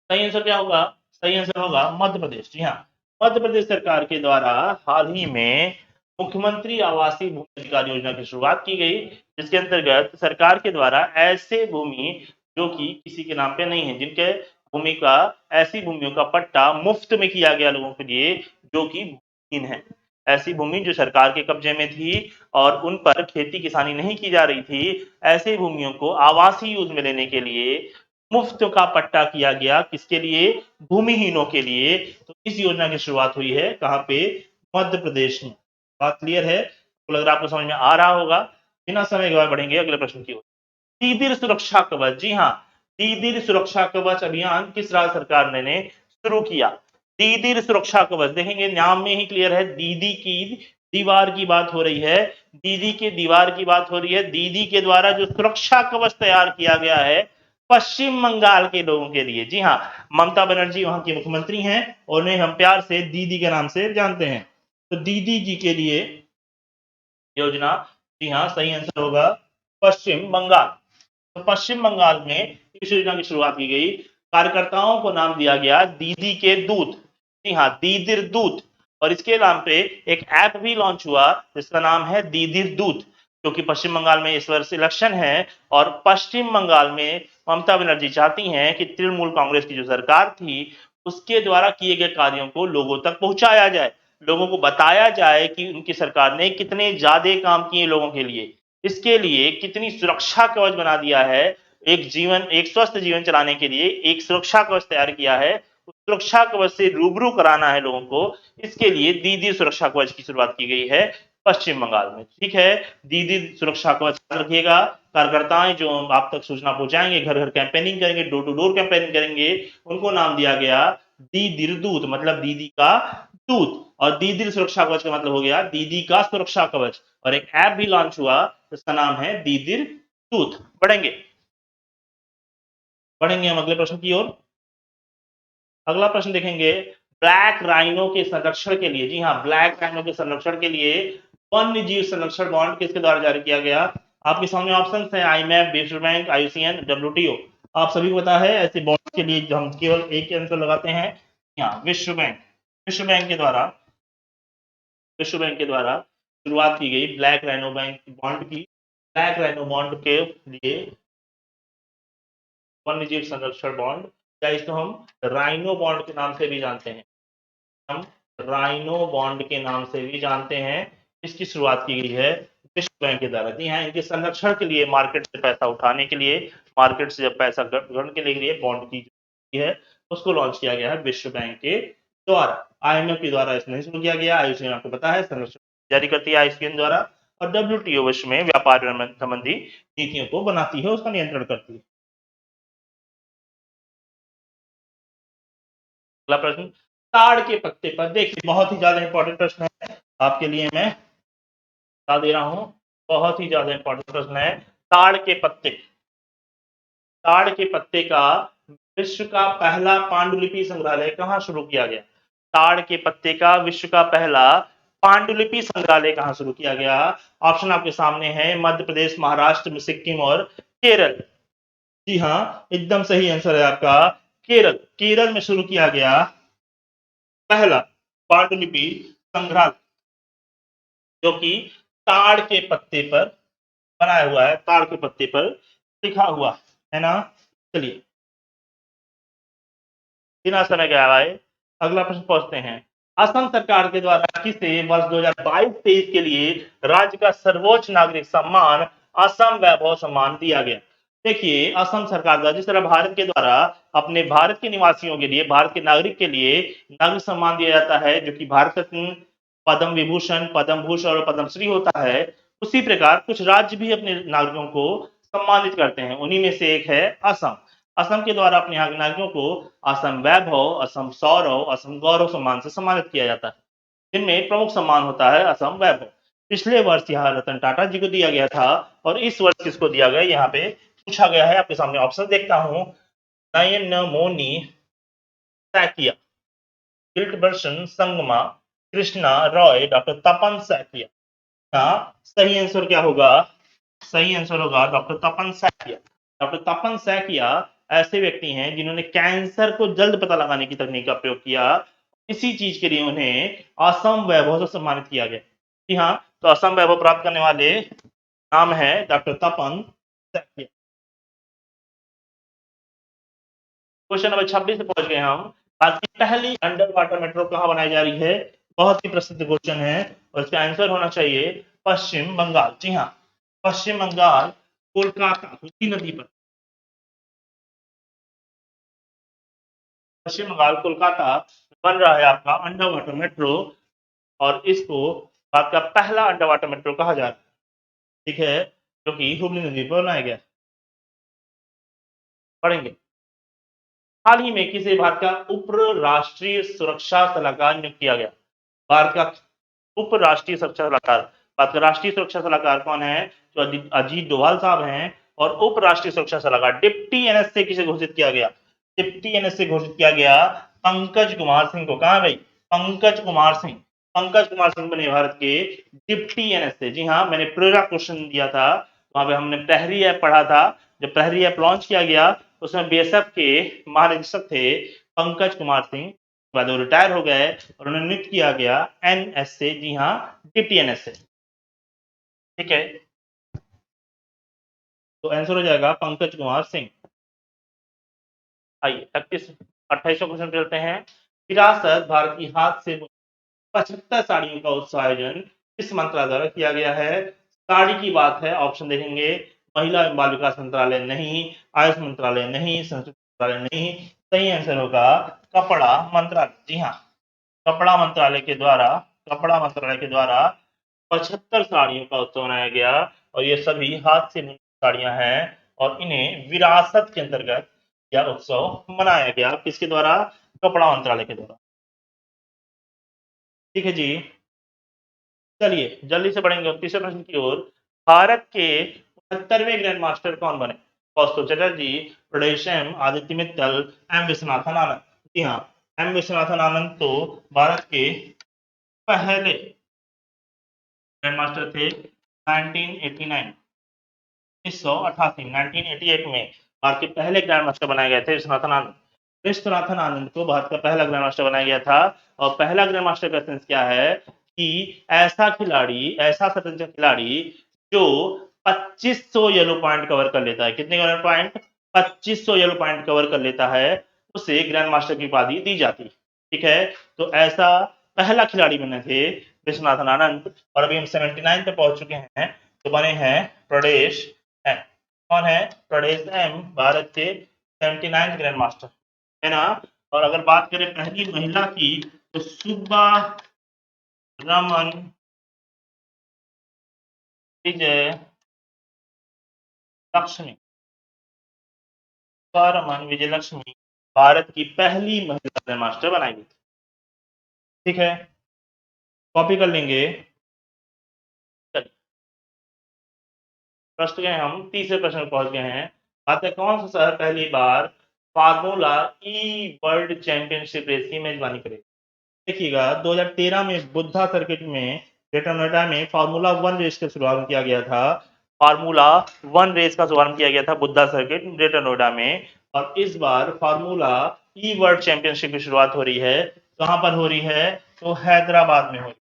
सही आंसर क्या होगा, सही आंसर होगा मध्य प्रदेश। जी हाँ, मध्य प्रदेश सरकार के द्वारा हाल ही में मुख्यमंत्री आवासीय भूमि अधिकार योजना की शुरुआत की गई, जिसके अंतर्गत सरकार के द्वारा ऐसे भूमि जो कि किसी के नाम पे नहीं है, जिनके भूमि का ऐसी भूमियों का पट्टा मुफ्त में किया गया लोगों के लिए जो कि भूमिहीन है। ऐसी भूमि जो सरकार के कब्जे में थी और उन पर खेती किसानी नहीं की जा रही थी, ऐसी भूमियों को आवासीय यूज में लेने के लिए मुफ्त का पट्टा किया गया, किसके लिए, भूमिहीनों के लिए। तो इस योजना की शुरुआत हुई है कहां पे, मध्य प्रदेश में। बात क्लियर है, तो लग रहा है आपको समझ में आ रहा होगा। बिना समय गवाए बढ़ेंगे अगले प्रश्न की ओर। दीदीर सुरक्षा कवच, जी हाँ, दीदीर सुरक्षा कवच अभियान किस राज्य सरकार ने शुरू किया। दीदीर सुरक्षा कवच, देखेंगे नाम में ही क्लियर है, दीदी की दीवार की बात हो रही है, दीदी के दीवार की बात हो रही है। दीदी के द्वारा जो सुरक्षा कवच तैयार किया गया है पश्चिम बंगाल के लोगों के लिए। जी हाँ, ममता बनर्जी वहां की मुख्यमंत्री हैं और उन्हें हम प्यार से दीदी के नाम से जानते हैं। तो दीदी जी के लिए योजना, जी हाँ, सही आंसर होगा पश्चिम बंगाल। तो पश्चिम बंगाल में इस योजना की शुरुआत की गई, कार्यकर्ताओं को नाम दिया गया दीदी के दूत। जी हाँ, दीदिर दूत। और इसके नाम पे एक ऐप भी लॉन्च हुआ जिसका नाम है दीदिर दूत, क्योंकि पश्चिम बंगाल में इस वर्ष इलेक्शन है और पश्चिम बंगाल में ममता बनर्जी चाहती हैं कि तृणमूल कांग्रेस की जो सरकार थी उसके द्वारा किए गए कार्यों को लोगों तक पहुंचाया जाए, लोगों को बताया जाए कि उनकी सरकार ने कितने ज्यादा काम किए लोगों के लिए, इसके लिए कितनी सुरक्षा कवच बना दिया है। एक स्वस्थ जीवन चलाने के लिए एक सुरक्षा कवच तैयार किया है, उस सुरक्षा कवच से रूबरू कराना है लोगों को, इसके लिए दीदी सुरक्षा कवच की शुरुआत की गई है पश्चिम बंगाल में। ठीक है, दीदी सुरक्षा कवच रखिएगा। कार्यकर्ताएं जो आप तक सूचना पहुंचाएंगे, घर घर कैंपेनिंग करेंगे, डोर टू डोर कैंपेनिंग करेंगे, उनको नाम दिया गया दीदिर दूत, मतलब दीदी का दूत। और दीदी सुरक्षा कवच का मतलब हो गया दीदी का सुरक्षा कवच। और एक ऐप भी लॉन्च हुआ जिसका नाम है दीदिर दूत। पढ़ेंगे, पढ़ेंगे हम अगले प्रश्न की ओर। अगला प्रश्न देखेंगे, ब्लैक राइनो के संरक्षण के लिए, जी हाँ, ब्लैक राइनो के संरक्षण के लिए वन्य जीव संरक्षण बॉन्ड किसके द्वारा जारी किया गया। आपके सामने ऑप्शन है आईएमएफ, विश्व बैंक, आईयूसीएन, डब्ल्यूटीओ। आप सभी को पता है ऐसे बॉन्ड के लिए हम केवल एक ही आंसर लगाते हैं, यहाँ विश्व बैंक। विश्व बैंक के द्वारा, विश्व बैंक के द्वारा शुरुआत की गई ब्लैक राइनो बैंक बॉन्ड की। ब्लैक राइनो बॉन्ड के लिए वन्य जीव संरक्षण बॉन्ड, या इसको हम राइनो बॉन्ड के नाम से भी जानते हैं, हम राइनो बॉन्ड के नाम से भी जानते हैं। इसकी शुरुआत की गई है विश्व बैंक के द्वारा। जी हाँ, इनके संरक्षण के लिए, मार्केट से पैसा उठाने के लिए, मार्केट से जब पैसा ग्रहण के लिए बॉन्ड की है उसको लॉन्च किया गया है विश्व बैंक के द्वारा। आईएमएफ के द्वारा इसमें शुरू किया गया, आईयूसीएन आपको पता है संरक्षण जारी करती है आईयूसीएन द्वारा, और डब्ल्यूटीओ विश्व में व्यापार संबंधी नीतियों को बनाती है, उसका नियंत्रण करती है। अगला प्रश्न, ताड़ के पत्ते पर, देखिए बहुत ही ज्यादा इंपॉर्टेंट प्रश्न है आपके लिए, मैं बता दे रहा हूं, बहुत ही ज्यादा इंपॉर्टेंट प्रश्न है। ताड़ के पत्ते, ताड़ के पत्ते का विश्व का पहला पांडुलिपि संग्रहालय कहां शुरू किया गया। ताड़ के पत्ते का विश्व का पहला पांडुलिपि संग्रहालय कहां शुरू किया गया। ऑप्शन आपके सामने है, मध्य प्रदेश, महाराष्ट्र, सिक्किम और केरल। जी हाँ, एकदम सही आंसर है आपका केरल। केरल में शुरू किया गया पहला पांडुलिपि संग्रहालय, जो कि ताड़ के पत्ते पर बनाया हुआ है, ताड़ के पत्ते पर लिखा हुआ है ना। चलिए, बिना समय गवाए अगला प्रश्न पहुंचते हैं। असम सरकार के द्वारा किसे वर्ष 2022-23 के लिए राज्य का सर्वोच्च नागरिक सम्मान असम वैभव सम्मान दिया गया। देखिए, असम सरकार द्वारा, जिस तरह भारत के द्वारा अपने भारत के निवासियों के लिए, भारत के नागरिक के लिए नागरिक सम्मान दिया जाता है जो कि भारत रत्न, पद्म विभूषण, पद्म भूषण और पद्मश्री होता है, उसी प्रकार कुछ राज्य भी अपने नागरिकों को सम्मानित करते हैं, उन्हीं में से एक है असम। असम के द्वारा अपने यहाँ के नागरिकों को असम वैभव, असम सौरव, असम गौरव सम्मान से सम्मानित किया जाता है, जिनमें प्रमुख सम्मान होता है असम वैभव। पिछले वर्ष यहाँ रतन टाटा जी को दिया गया था और इस वर्ष किसको दिया गया यहाँ पे पूछा गया है। आपके सामने ऑप्शन देखता हूँ, नयनमोनी सैकिया, गिल्टबर्सन संगमा, कृष्णा रॉय, डॉक्टर तपन सैकिया। सही आंसर क्या होगा? सही आंसर होगा डॉक्टर तपन सैकिया। डॉक्टर तपन सैकिया ऐसे व्यक्ति हैं जिन्होंने कैंसर को जल्द पता लगाने की तकनीक का प्रयोग किया। इसी चीज के लिए उन्हें असम वैभव से सम्मानित किया गया। जी हाँ, तो असम वैभव प्राप्त करने वाले नाम है डॉक्टर तपन सैकिया। क्वेश्चन नंबर 26 पे पहुंच गए हम। आज की पहली अंडर वाटर मेट्रो कहाँ बनाई जा रही है? बहुत ही प्रसिद्ध क्वेश्चन है और इसका आंसर होना चाहिए पश्चिम बंगाल। जी हाँ, पश्चिम बंगाल कोलकाता कोसी नदी पर, पश्चिम बंगाल कोलकाता बन रहा है आपका अंडर वाटर मेट्रो और इसको आपका पहला अंडर वाटर मेट्रो कहा जा रहा है। ठीक है, जो कि हुगली नदी पर बनाया गया। पढ़ेंगे। हाल ही में किसे भारत का उप राष्ट्रीय सुरक्षा सलाहकार नियुक्त किया गया? भारत का उप राष्ट्रीय सुरक्षा सलाहकार, भारत का राष्ट्रीय सुरक्षा सलाहकार कौन है? जो अजीत डोभाल साहब हैं। और उप राष्ट्रीय सुरक्षा सलाहकार डिप्टी एनएसए किसे घोषित किया गया? डिप्टी एनएसए घोषित किया गया पंकज कुमार सिंह को। कहा भाई? पंकज कुमार सिंह। पंकज कुमार सिंह बने भारत के डिप्टी एनएसए। जी हाँ, मैंने प्रेरा क्वेश्चन दिया था, वहां पे हमने प्रहरी ऐप पढ़ा था। जब प्रहरी ऐप लॉन्च किया गया उसमें बीएसएफ के महानिदेशक थे पंकज कुमार सिंह। बाद वो रिटायर हो गए और उन्हें नियुक्त किया गया एनएसए। जी हाँ, डिप्टी एनएसए। ठीक है, तो आंसर हो जाएगा पंकज कुमार सिंह। आइए 28वां क्वेश्चन पे चलते हैं। विरासत भारत की हाथ से 75 साड़ियों का उत्सव आयोजन किस मंत्रालय द्वारा किया गया है? साड़ी की बात है, ऑप्शन देखेंगे। महिला एवं बाल विकास मंत्रालय नहीं, आयुष मंत्रालय नहीं, संस्कृति मंत्रालय नहीं। सही आंसर होगा कपड़ा मंत्रालय। जी हाँ, कपड़ा मंत्रालय के द्वारा, कपड़ा मंत्रालय के द्वारा 75 साड़ियों का उत्सव मनाया गया और ये सभी हाथ से बनी साड़ियां हैं और इन्हें विरासत के अंतर्गत यह उत्सव मनाया गया। किसके द्वारा? कपड़ा मंत्रालय के द्वारा। ठीक है जी, चलिए जल्दी से बढ़ेंगे 29वें प्रश्न की ओर। भारत के 69वें ग्रैंड मास्टर कौन बने? कौस्तुभ चटर्जी, प्रदेश एम, आदित्य मित्तल, एम विश्वनाथन आनंद। जी हाँ, एम विश्वनाथन आनंद तो भारत के पहले ग्रैंड मास्टर थे। 1989 1988 1988 में भारत के पहले ग्रैंड मास्टर बनाए गए थे विश्वनाथन आनंद। विश्वनाथन आनंद को भारत का पहला ग्रैंड मास्टर बनाया गया था। और पहला ग्रैंड मास्टर का सेंस क्या है कि ऐसा खिलाड़ी, ऐसा शतरंज खिलाड़ी जो 2500 येलो पॉइंट कवर कर लेता है। कितने yellow point? 2500 yellow point cover कर लेता है, उसे ग्रैंड मास्टर की उपाधि दी जाती। ठीक है, तो ऐसा पहला खिलाड़ी बने थे विश्वनाथन आनंद। और अभी हम 79 पे पहुंच चुके हैं, तो बने हैं प्रदेश एम। कौन है? प्रदेश एम, भारत के 79 ग्रैंड मास्टर है ना। और अगर बात करें पहली महिला की तो सुब्बा रमन विजय लक्ष्मी, सुब्बा रमन विजय लक्ष्मी भारत की पहली महिला ग्रैंड मास्टर बनाई गई। ठीक है, कॉपी कर लेंगे। चलिए प्रश्न गए, हम तीसरे प्रश्न में पहुंच गए हैं। बात है कौन सा शहर पहली बार फार्मूला ई वर्ल्ड चैंपियनशिप रेस की मेजबानी करेगा? देखिएगा 2013 में बुद्धा सर्किट में ग्रेटर नोएडा में फार्मूला वन रेस का शुभारंभ किया गया था। फार्मूला वन रेस का शुभारंभ किया गया था बुद्धा सर्किट ग्रेटर नोएडा में। और इस बार फार्मूला ई वर्ल्ड चैंपियनशिप की शुरुआत हो रही है। कहां पर हो रही है? तो हैदराबाद में हो रही है।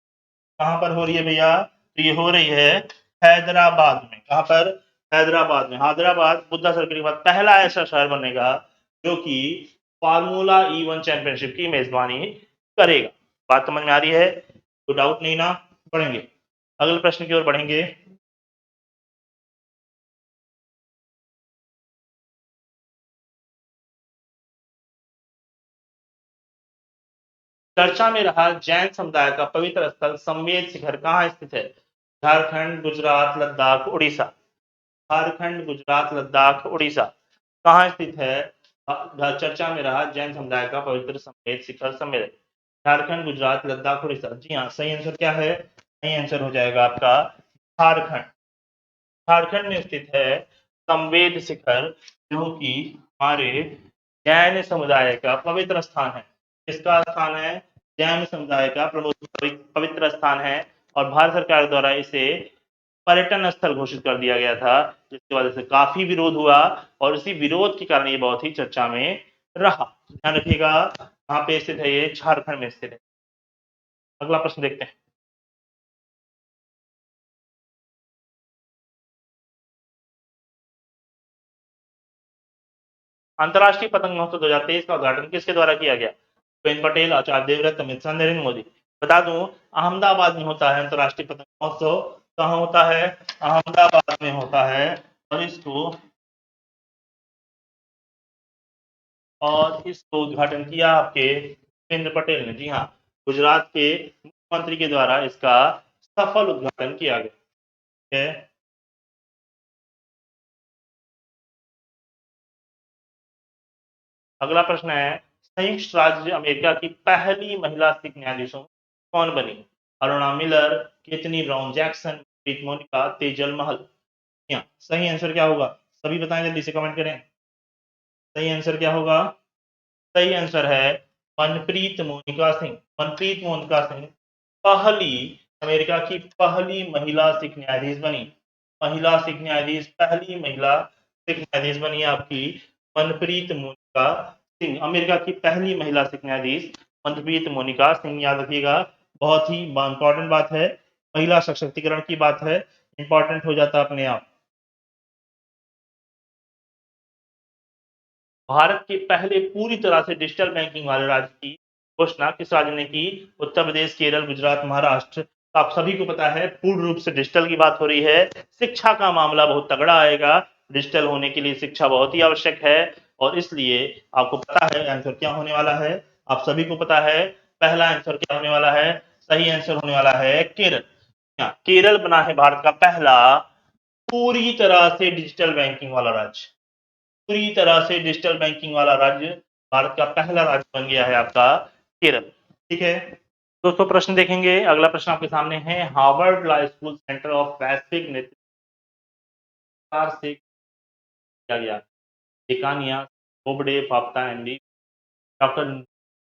कहां पर हो रही है भैया? तो ये हो रही है हैदराबाद में। कहां पर? हैदराबाद में। हैदराबाद बुद्धा सर्किट के बाद पहला ऐसा शहर बनेगा जो कि फार्मूला ई वन चैंपियनशिप की मेजबानी करेगा। बात समझ में आ रही है? कोई डाउट नहीं ना? बढ़ेंगे अगले प्रश्न की ओर बढ़ेंगे। चर्चा में रहा जैन समुदाय का पवित्र स्थल संवेद शिखर कहाँ स्थित है? झारखंड, गुजरात, लद्दाख, उड़ीसा। झारखंड, गुजरात, लद्दाख, उड़ीसा। कहाँ स्थित है चर्चा में रहा जैन समुदाय का पवित्र संवेद शिखर सम्मेलन? झारखंड, गुजरात, लद्दाख, उड़ीसा। जी हाँ, सही आंसर क्या है? सही आंसर हो जाएगा आपका झारखंड। झारखंड में स्थित है संवेद शिखर, जो कि हमारे जैन समुदाय का पवित्र स्थान है। किसका स्थान है? जैन समुदाय का प्रमुख पवित्र स्थान है और भारत सरकार द्वारा इसे पर्यटन स्थल घोषित कर दिया गया था, जिसकी वजह से काफी विरोध हुआ और इसी विरोध के कारण ये बहुत ही चर्चा में रहा। ध्यान रखिएगा, कहाँ पे स्थित है? ये झारखंड में स्थित है। अगला प्रश्न देखते हैं। अंतर्राष्ट्रीय पतंग महोत्सव 2023 का उद्घाटन किसके द्वारा किया गया? भूपेंद्र पटेल, आचार्य देवव्रत, अमित शाह, नरेंद्र मोदी। बता दूं, अहमदाबाद में होता है अंतर्राष्ट्रीय पतंग महोत्सव। कहाँ होता है? अहमदाबाद में होता है। और इसको उद्घाटन किया आपके भूपेंद्र पटेल ने। जी हाँ, गुजरात के मुख्यमंत्री के द्वारा इसका सफल उद्घाटन किया गया। ठीक है। अगला प्रश्न है, संयुक्त राज्य अमेरिका की पहली महिला सिख न्यायाधीशों कौन बनी? अरुणा मिलर, केतनी ब्राउन जैक्सन, प्रीत मोनिका, तेजल महल। यहाँ सही आंसर क्या होगा? सभी बताएं, जल्दी से कमेंट करें। सही आंसर क्या होगा? सही आंसर है मनप्रीत मोनिका सिंह। मनप्रीत मोनिका सिंह पहली, अमेरिका की पहली महिला सिख न्यायाधीश बनी। महिला सिख न्यायाधीश, पहली महिला सिख न्यायाधीश बनी आपकी मनप्रीत मोनिका सिंह। अमेरिका की पहली महिला सिख न्यायाधीश मनप्रीत मोनिका सिंह, याद रखिएगा। बहुत ही इंपॉर्टेंट बात है, महिला सशक्तिकरण की बात है, इंपॉर्टेंट हो जाता अपने आप। भारत के पहले पूरी तरह से डिजिटल बैंकिंग वाले राज्य की घोषणा किस राज्य ने की? उत्तर प्रदेश, केरल, गुजरात, महाराष्ट्र। तो आप सभी को पता है, पूर्ण रूप से डिजिटल की बात हो रही है। शिक्षा का मामला बहुत तगड़ा आएगा। डिजिटल होने के लिए शिक्षा बहुत ही आवश्यक है और इसलिए आपको पता है आंसर क्या होने वाला है। आप सभी को पता है पहला आंसर क्या होने वाला है। सही आंसर होने वाला है केरल। केरल बना है भारत का पहला पूरी तरह से डिजिटल बैंकिंग वाला राज्य। पूरी तरह से डिजिटल बैंकिंग वाला राज्य भारत का पहला राज्य बन गया है आपका केरल। ठीक है दोस्तों, प्रश्न देखेंगे। अगला प्रश्न आपके सामने है, Harvard law school centre of वैश्विक नेतृत्व से किया गया? डेकानिया, बोबडे, पाप्ता एंडी, डॉक्टर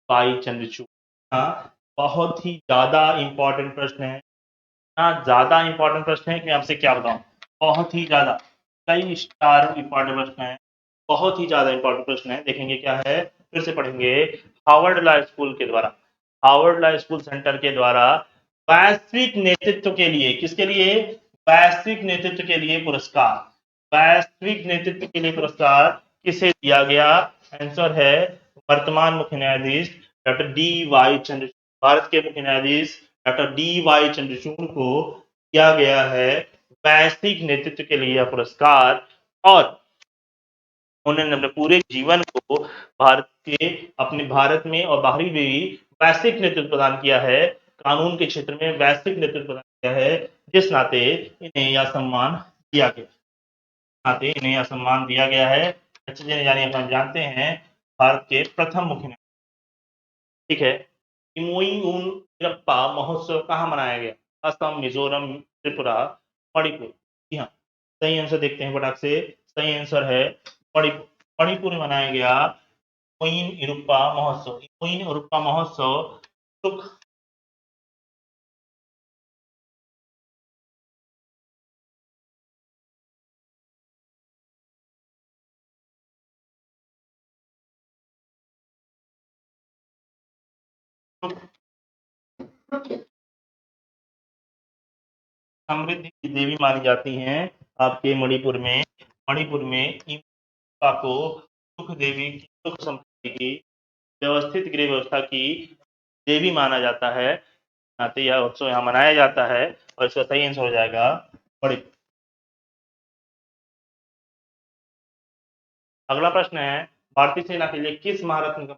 बाई चंद्रचूड़। हाँ, बहुत ही ज्यादा इंपॉर्टेंट प्रश्न है। हाँ, ज्यादा इंपॉर्टेंट प्रश्न है कि मैं आपसे क्या बताऊं, बहुत ही ज्यादा, कई स्टार इंपॉर्टेंट प्रश्न है, बहुत ही ज्यादा इंपॉर्टेंट प्रश्न है। देखेंगे क्या है, फिर से पढ़ेंगे। हार्वर्ड लॉ स्कूल के द्वारा, हार्वर्ड लॉ स्कूल सेंटर के द्वारा वैश्विक नेतृत्व के लिए, किसके लिए? वैश्विक नेतृत्व के लिए पुरस्कार, वैश्विक नेतृत्व के लिए पुरस्कार किसे दिया गया? आंसर है वर्तमान मुख्य न्यायाधीश doctor D Y Chandrachud. Bharat के मुख्य न्यायाधीश डॉक्टर डी वाई चंद्रचूड़ को दिया गया है वैश्विक नेतृत्व के लिए पुरस्कार। और उन्होंने अपने पूरे जीवन को भारत के, अपने भारत में और बाहरी भी वैश्विक नेतृत्व प्रदान किया है, कानून के क्षेत्र में वैश्विक नेतृत्व प्रदान किया है, जिस नाते इन्हें यह सम्मान दिया गया, नाते इन्हें यह सम्मान दिया गया है। अच्छे जने जानिए, अपन जानते हैं भारत के प्रथम मुख्यमंत्री। ठीक है, इमोई उन इरप्पा महोत्सव कहाँ मनाया गया? असम, मिजोरम, त्रिपुरा, मणिपुर। जी हाँ, सही आंसर देखते हैं फटाक से। सही आंसर है मणिपुर। मणिपुर में मनाया गया मोइन इरुप्पा महोत्सव। मोइन इरुप्पा महोत्सव सुख समृद्धि की देवी मानी जाती हैं आपके मणिपुर में। मणिपुर में इम्फा को सुख देवी की, सुख समृद्धि की, व्यवस्थित गृह व्यवस्था की देवी माना जाता है, नाते यह उत्सव यहाँ मनाया जाता है और इसका सही आंसर हो जाएगा मणिपुर। अगला प्रश्न है, भारतीय सेना के लिए किस महारत्न का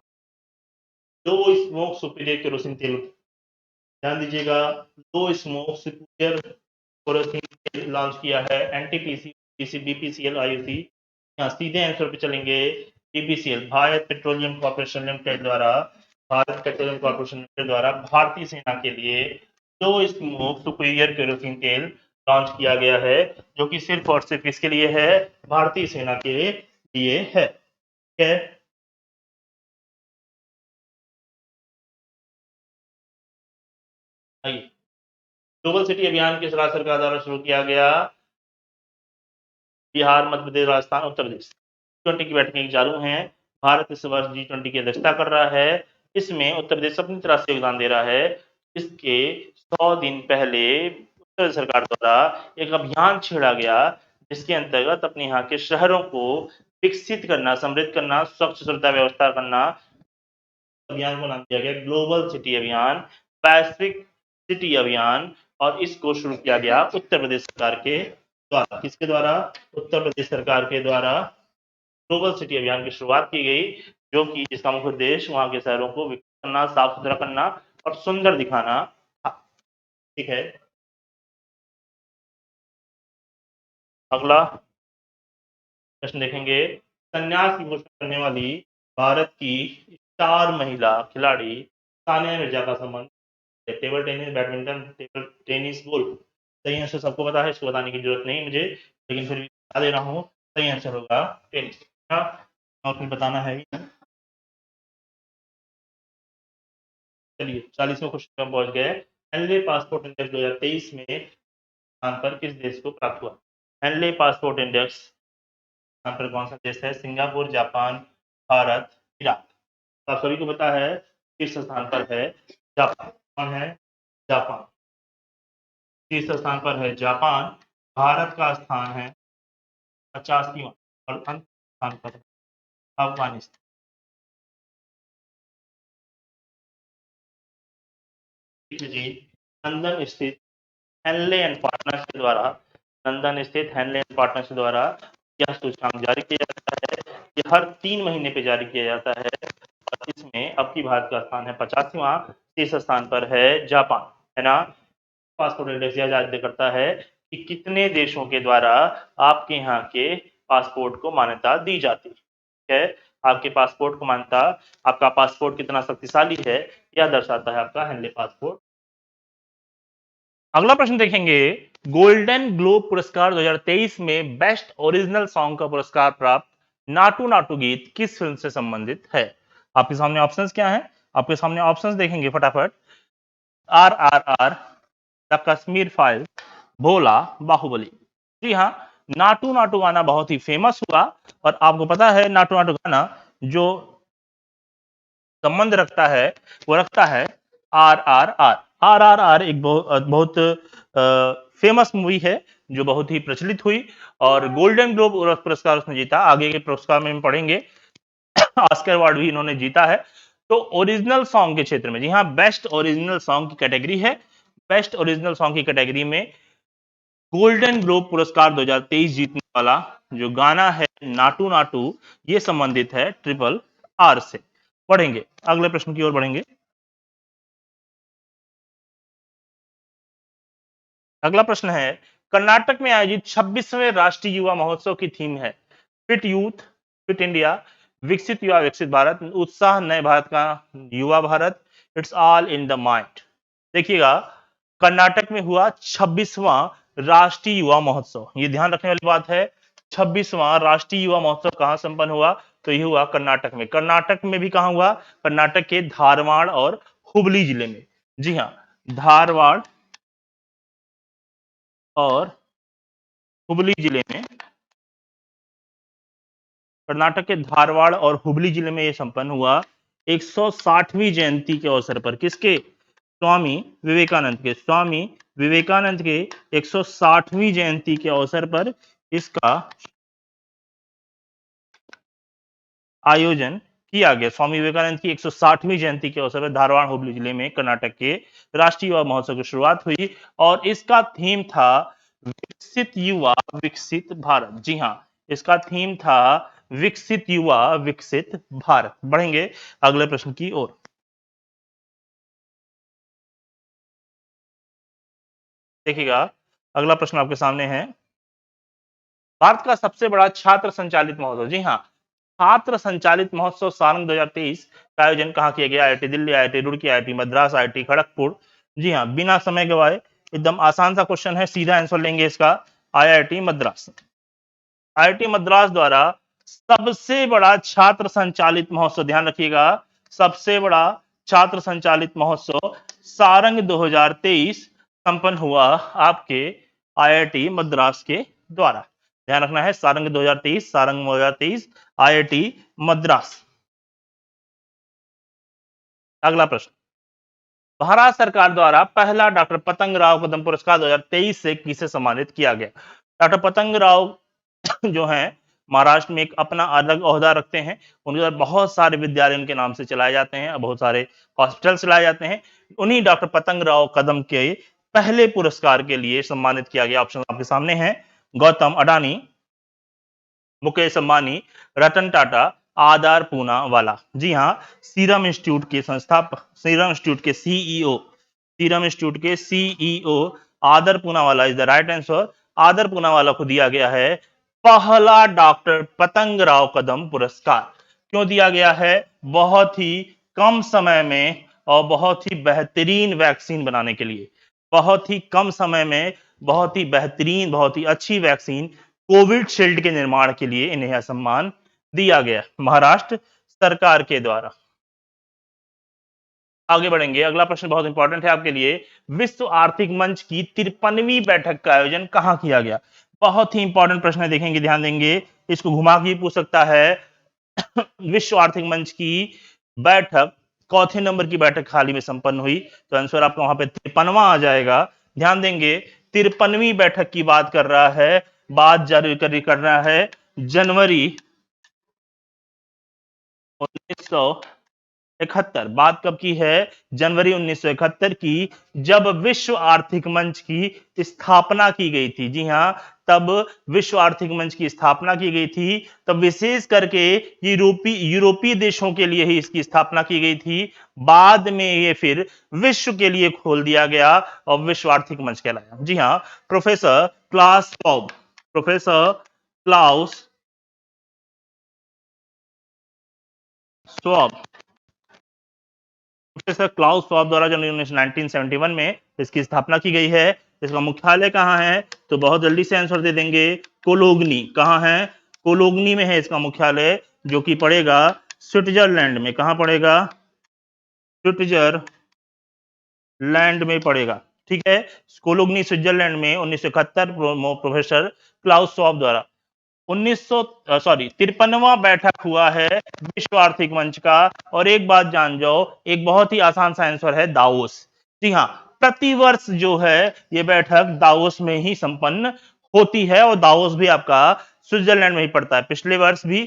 दो स्मोक सुपीरियर केरोसिन तेल, ध्यान दीजिएगा, दो स्मोक सुपीरियर केरोसिन तेल लॉन्च किया है? NTPC, PC, BPCL, IOC. यहाँ सीधे आंसर पे चलेंगे, BPCL, Bharat petroleum corporation limited द्वारा, भारत पेट्रोलियम कॉर्पोरेशन लिमिटेड द्वारा भारतीय सेना के लिए लो स्मोक सुपीरियर केरोसिन तेल लॉन्च किया गया है, जो कि सिर्फ और सिर्फ किसके लिए है? भारतीय सेना के लिए है। ठीक है। आइए, ग्लोबल सिटी अभियान किस राज्य सरकार द्वारा शुरू किया गया? बिहार, मध्य प्रदेश, राजस्थान, उत्तर प्रदेश। G20 की बैठकें चालू हैं। भारत इस वर्ष G20 की अध्यक्षता कर रहा है। इसमें उत्तर प्रदेश अपनी तरह से योगदान दे रहा है। इसके 100 दिन पहले उत्तर प्रदेश सरकार द्वारा एक अभियान छेड़ा गया, जिसके अंतर्गत अपने यहाँ के शहरों को विकसित करना, समृद्ध करना, स्वच्छ सुविधा व्यवस्था करना। अभियान को नाम दिया गया ग्लोबल सिटी अभियान, वैश्विक सिटी अभियान। और इसको शुरू किया गया उत्तर प्रदेश सरकार के द्वारा। किसके द्वारा? उत्तर प्रदेश सरकार के द्वारा ग्लोबल सिटी अभियान की शुरुआत की गई, जो कि जिसका मुख्य उद्देश्य वहां के शहरों को विकसित करना, साफ सुथरा करना और सुंदर दिखाना था। ठीक है। अगला प्रश्न देखेंगे, संन्यास की घोषणा करने वाली भारत की स्टार महिला खिलाड़ी सानिया मिर्जा का संबंध table tennis, badminton, table tennis, golf. सही आंसर सबको पता है, इसको बताने की जरूरत नहीं मुझे, लेकिन फिर भी बता दे रहा हूँ। सही आंसर होगा टेनिस। हाँ, और फिर बताना है ही। चलिए 40वें क्वेश्चन में पहुंच गए। हेनले पासपोर्ट इंडेक्स 2023 में स्थान पर किस देश को प्राप्त हुआ? हेनले पासपोर्ट इंडेक्स स्थान पर कौन सा देश है? Singapore, Japan, Bharat, Iraq. तो आप सभी को पता है किस स्थान पर है? जापान। कौन है? जापान। शीर्ष स्थान पर है जापान। भारत का स्थान है 85वां और अंत स्थान पर है अफगानिस्तान। ठीक है जी। लंदन स्थित हेनले एंड पार्टनर्स के द्वारा, लंदन स्थित हेनले एंड पार्टनर्स के द्वारा यह सूचकांक जारी किया जाता है। ये हर 3 महीने पे जारी किया जाता है। और इसमें अब की भारत का स्थान है 85वां, शीर्ष स्थान पर है जापान, है ना। पासपोर्ट इंडेक्स यह जारी करता है कि कितने देशों के द्वारा आपके यहाँ के पासपोर्ट को मान्यता दी जाती है। आपके पासपोर्ट को मान्यता, आपका पासपोर्ट कितना शक्तिशाली है, यह दर्शाता है आपका हेनले पासपोर्ट। अगला प्रश्न देखेंगे, गोल्डन ग्लोब पुरस्कार 2023 में बेस्ट ओरिजिनल सॉन्ग का पुरस्कार प्राप्त नाटू नाटू गीत किस फिल्म से संबंधित है? आपके सामने ऑप्शंस क्या हैं? आपके सामने ऑप्शंस देखेंगे फटाफट। RRR, द कश्मीर फाइल, भोला, बाहुबली। जी हाँ, नाटू नाटू गाना बहुत ही फेमस हुआ। और आपको पता है नाटू नाटू गाना जो संबंध रखता है वो रखता है RRR। RRR एक बहुत फेमस मूवी है, जो बहुत ही प्रचलित हुई और गोल्डन ग्लोब पुरस्कार उसने जीता। आगे के पुरस्कार में हम पढ़ेंगे, ऑस्कर अवार्ड भी इन्होंने जीता है। तो ओरिजिनल सॉन्ग के क्षेत्र में, जी हाँ, बेस्ट ओरिजिनल सॉन्ग की कैटेगरी है। बेस्ट ओरिजिनल सॉन्ग की कैटेगरी में गोल्डन ग्लोब पुरस्कार 2023 जीतने वाला जो गाना है नाटू नाटू, ये संबंधित है RRR से। पढ़ेंगे, अगले प्रश्न की ओर बढ़ेंगे। अगला प्रश्न है, कर्नाटक में आयोजित 26वें राष्ट्रीय युवा महोत्सव की थीम है फिट यूथ, फिट इंडिया, विकसित युवा, विकसित भारत, उत्साह, नए भारत का युवा Bharat, it's all in the mind. देखिएगा, कर्नाटक में हुआ 26वां राष्ट्रीय युवा महोत्सव। ये ध्यान रखने वाली बात है। 26वां राष्ट्रीय युवा महोत्सव कहां संपन्न हुआ? तो ये हुआ कर्नाटक में। कर्नाटक में भी कहां हुआ? कर्नाटक के धारवाड़ और हुबली जिले में। जी हाँ, धारवाड़ और हुबली जिले में, कर्नाटक के धारवाड़ और हुबली जिले में यह संपन्न हुआ 160वीं जयंती के अवसर पर। किसके? स्वामी विवेकानंद के। स्वामी विवेकानंद के 160वीं जयंती के अवसर पर इसका आयोजन किया गया। स्वामी विवेकानंद की 160वीं जयंती के अवसर पर धारवाड़ हुबली जिले में कर्नाटक के राष्ट्रीय युवा महोत्सव की शुरुआत हुई और इसका थीम था विकसित युवा, विकसित भारत। जी हाँ, इसका थीम था विकसित युवा, विकसित भारत। बढ़ेंगे अगले प्रश्न की ओर। देखिएगा, अगला प्रश्न आपके सामने है, भारत का सबसे बड़ा छात्र संचालित महोत्सव। जी हाँ, छात्र संचालित महोत्सव सारंग 2023 का आयोजन कहां किया गया? IIT Delhi, IIT Roorkee, IIT Madras, IIT Kharagpur, जी हाँ, बिना समय गवाए एकदम आसान सा क्वेश्चन है, सीधा आंसर लेंगे इसका। आईआईटी मद्रास। आईआईटी मद्रास द्वारा सबसे बड़ा छात्र संचालित महोत्सव, ध्यान रखिएगा, सबसे बड़ा छात्र संचालित महोत्सव सारंग 2023 संपन्न हुआ आपके आईआईटी मद्रास के द्वारा। ध्यान रखना है, सारंग 2023, सारंग 2023, आईआईटी मद्रास। अगला प्रश्न, भारत सरकार द्वारा पहला डॉक्टर पतंग राव कदम पुरस्कार 2023 से किसे सम्मानित किया गया? डॉक्टर पतंग राव जो हैं महाराष्ट्र में एक अपना अलग ओहदा रखते हैं। उनके द्वारा बहुत सारे विद्यालय उनके नाम से चलाए जाते हैं, बहुत सारे हॉस्पिटल चलाए जाते हैं। उन्हीं डॉक्टर पतंग राव कदम के पहले पुरस्कार के लिए सम्मानित किया गया। ऑप्शन आपके सामने है, गौतम अडानी, मुकेश अंबानी, रतन टाटा, आधार पूनावाला। जी हाँ, सीरम इंस्टीट्यूट के संस्थापक, सीरम इंस्टीट्यूट के सीईओ, सीरम इंस्टीट्यूट के सीईओ आदर Poonawalla is the right answer. आदर पूनावाला को दिया गया है पहला डॉक्टर पतंग राव कदम पुरस्कार। क्यों दिया गया है? बहुत ही कम समय में और बहुत ही बेहतरीन वैक्सीन बनाने के लिए, बहुत ही कम समय में बहुत ही बेहतरीन, बहुत ही अच्छी वैक्सीन कोविड शील्ड के निर्माण के लिए इन्हें यह सम्मान दिया गया महाराष्ट्र सरकार के द्वारा। आगे बढ़ेंगे, अगला प्रश्न बहुत इंपॉर्टेंट है आपके लिए। विश्व आर्थिक मंच की 53वीं बैठक का आयोजन कहां किया गया? बहुत ही इंपॉर्टेंट प्रश्न है, देखेंगे, ध्यान देंगे, इसको घुमा के पूछ सकता है। विश्व आर्थिक मंच की बैठक चौथे नंबर की बैठक हाल ही में संपन्न हुई, तो आंसर आपका वहां पे 53वां आ जाएगा। ध्यान देंगे, 53वीं बैठक की बात कर रहा है, बात जारी कर रहा है जनवरी 1971। बात कब की है? जनवरी 1971 की, जब विश्व आर्थिक मंच की स्थापना की गई थी। जी हां, तब विश्व आर्थिक मंच की स्थापना की गई थी। तब विशेष करके यूरोपीय देशों के लिए ही इसकी स्थापना की गई थी। बाद में ये फिर विश्व के लिए खोल दिया गया और विश्व आर्थिक मंच कहलाया। जी हां, professor Klaus Schwab, professor Klaus Schwab, professor Klaus Schwab द्वारा जनवरी 1971 में इसकी स्थापना की गई है। इसका मुख्यालय कहां है? तो बहुत जल्दी से आंसर दे देंगे, कोलोगनी। कहां है? कोलोगनी में है इसका मुख्यालय, जो कि पड़ेगा स्विट्जरलैंड में। कहां पड़ेगा? स्विट्जरलैंड में पड़ेगा। ठीक है, कोलोगनी स्विट्जरलैंड में 1971 प्रोफेसर क्लाउस श्वाब द्वारा 53वां बैठक हुआ है विश्व आर्थिक मंच का। और एक बात जान जाओ, एक बहुत ही आसान सा आंसर है, दावोस। जी हाँ, प्रतिवर्ष जो है ये बैठक दावोस में ही संपन्न होती है, और दावोस भी आपका स्विट्जरलैंड में ही पड़ता है। पिछले वर्ष भी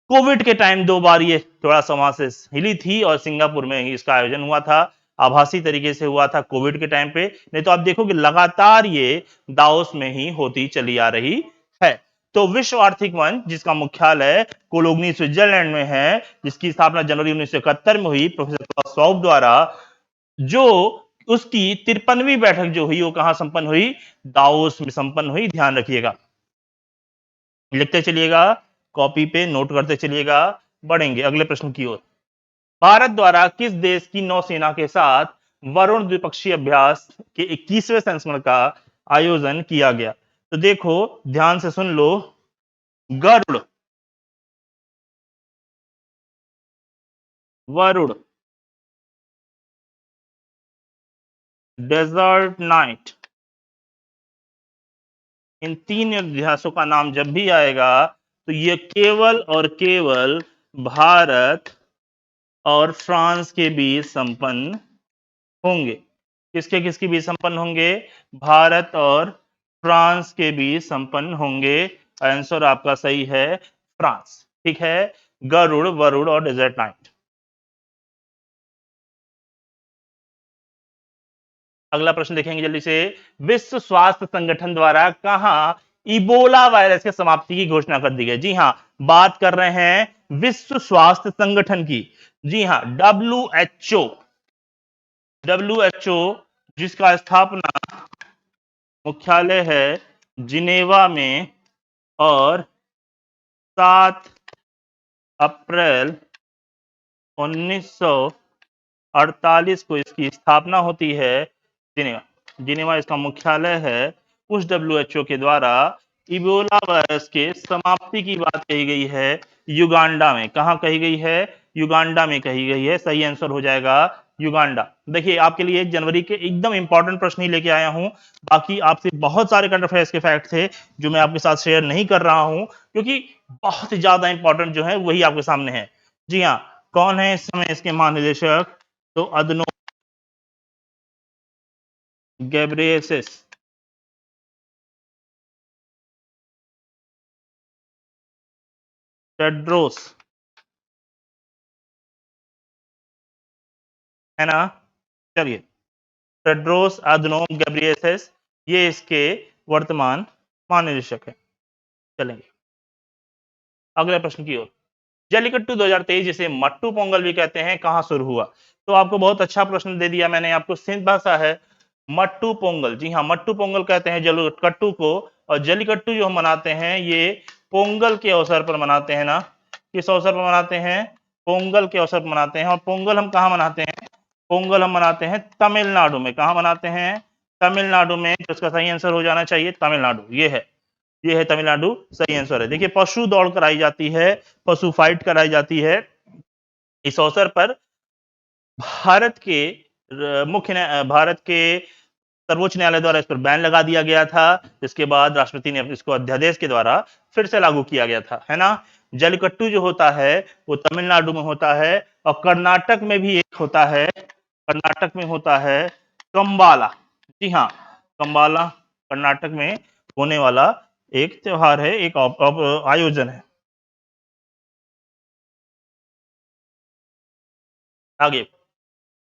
कोविड के टाइम 2 बार ये थोड़ा सा वहां से हिली थी, और सिंगापुर में ही इसका आयोजन हुआ था, आभासी तरीके से हुआ था कोविड के टाइम पे। नहीं तो आप देखो कि लगातार ये दाओस में ही होती चली आ रही है। तो विश्व आर्थिक मंच, जिसका मुख्यालय कोलोगनी स्विट्जरलैंड में है, जिसकी स्थापना जनवरी 1971 में हुई प्रोफेसर क्लाउस श्वाब द्वारा, जो उसकी 53वीं बैठक जो हुई वो कहां संपन्न हुई? दाओस में संपन्न हुई। ध्यान रखिएगा, लिखते चलिएगा, कॉपी पे नोट करते चलिएगा। बढ़ेंगे अगले प्रश्न की ओर। भारत द्वारा किस देश की नौसेना के साथ वरुण द्विपक्षीय अभ्यास के 21वें संस्करण का आयोजन किया गया? तो देखो, ध्यान से सुन लो, गरुड़, वरुण, डेजर्ट नाइट, इन तीन अभ्यासों का नाम जब भी आएगा तो ये केवल और केवल भारत और फ्रांस के बीच संपन्न होंगे। किसके किसके बीच संपन्न होंगे? भारत और फ्रांस के बीच संपन्न होंगे। आंसर आपका सही है, फ्रांस। ठीक है, गरुड़, वरुड़ और डेजर्ट नाइट। अगला प्रश्न देखेंगे जल्दी से। विश्व स्वास्थ्य संगठन द्वारा कहां इबोला वायरस के समाप्ति की घोषणा कर दी गई? जी हां, बात कर रहे हैं विश्व स्वास्थ्य संगठन की। जी हां, डब्ल्यू एच ओ, जिसका स्थापना मुख्यालय है जिनेवा में, और 7 अप्रैल 1900 1948 को इसकी स्थापना होती है। जिनेवा जिनेवा इसका मुख्यालय है। उस डब्ल्यूएचओ के द्वारा इबोला वायरस के समाप्ति की बात कही गई है युगांडा में। कहां कही गई है? युगांडा में कही गई है। सही आंसर हो जाएगा युगांडा। देखिए आपके लिए 1 जनवरी के एकदम इंपॉर्टेंट प्रश्न ही लेके आया हूं। बाकी आपसे बहुत सारे करंट अफेयर्स के फैक्ट थे जो मैं आपके साथ शेयर नहीं कर रहा हूं क्योंकि बहुत ही ज्यादा इंपॉर्टेंट जो है वही आपके सामने है। जी हाँ, कौन है इस समय इसके महानिदेशक? तो अदनो गैब्रियेसस। टेड्रोस है ना। चलिए, टेड्रोस अदनोम गैब्रियेसस ये इसके वर्तमान महानिदेशक है। चलेंगे अगले प्रश्न की ओर। जल्लीकट्टू 2023 जिसे मट्टू पोंगल भी कहते हैं कहां शुरू हुआ? तो आपको बहुत अच्छा प्रश्न दे दिया मैंने आपको। सिंध भाषा है मट्टू पोंगल। जी हाँ, मट्टू पोंगल कहते हैं जल्लीकट्टू को। और जल्लीकट्टू जो हम मनाते हैं ये पोंगल के अवसर पर मनाते हैं ना। किस अवसर पर मनाते हैं? पोंगल के अवसर पर मनाते हैं। और पोंगल हम कहाँ मनाते हैं? पोंगल हम मनाते हैं तमिलनाडु में। कहाँ मनाते हैं? तमिलनाडु में। तो इसका सही आंसर हो जाना चाहिए तमिलनाडु। ये है तमिलनाडु। सही आंसर है। देखिए पशु दौड़ कराई जाती है, पशु फाइट कराई जाती है। इस अवसर पर भारत के भारत के सर्वोच्च न्यायालय द्वारा इस पर बैन लगा दिया गया था। जिसके बाद राष्ट्रपति ने इसको अध्यादेश के द्वारा फिर से लागू किया गया था, है ना। जल्लीकट्टू जो होता है वो तमिलनाडु में होता है। और कर्नाटक में भी एक होता है। कर्नाटक में होता है कंबाला। जी हाँ, कंबाला कर्नाटक में होने वाला एक त्योहार है, एक आयोजन है। आगे,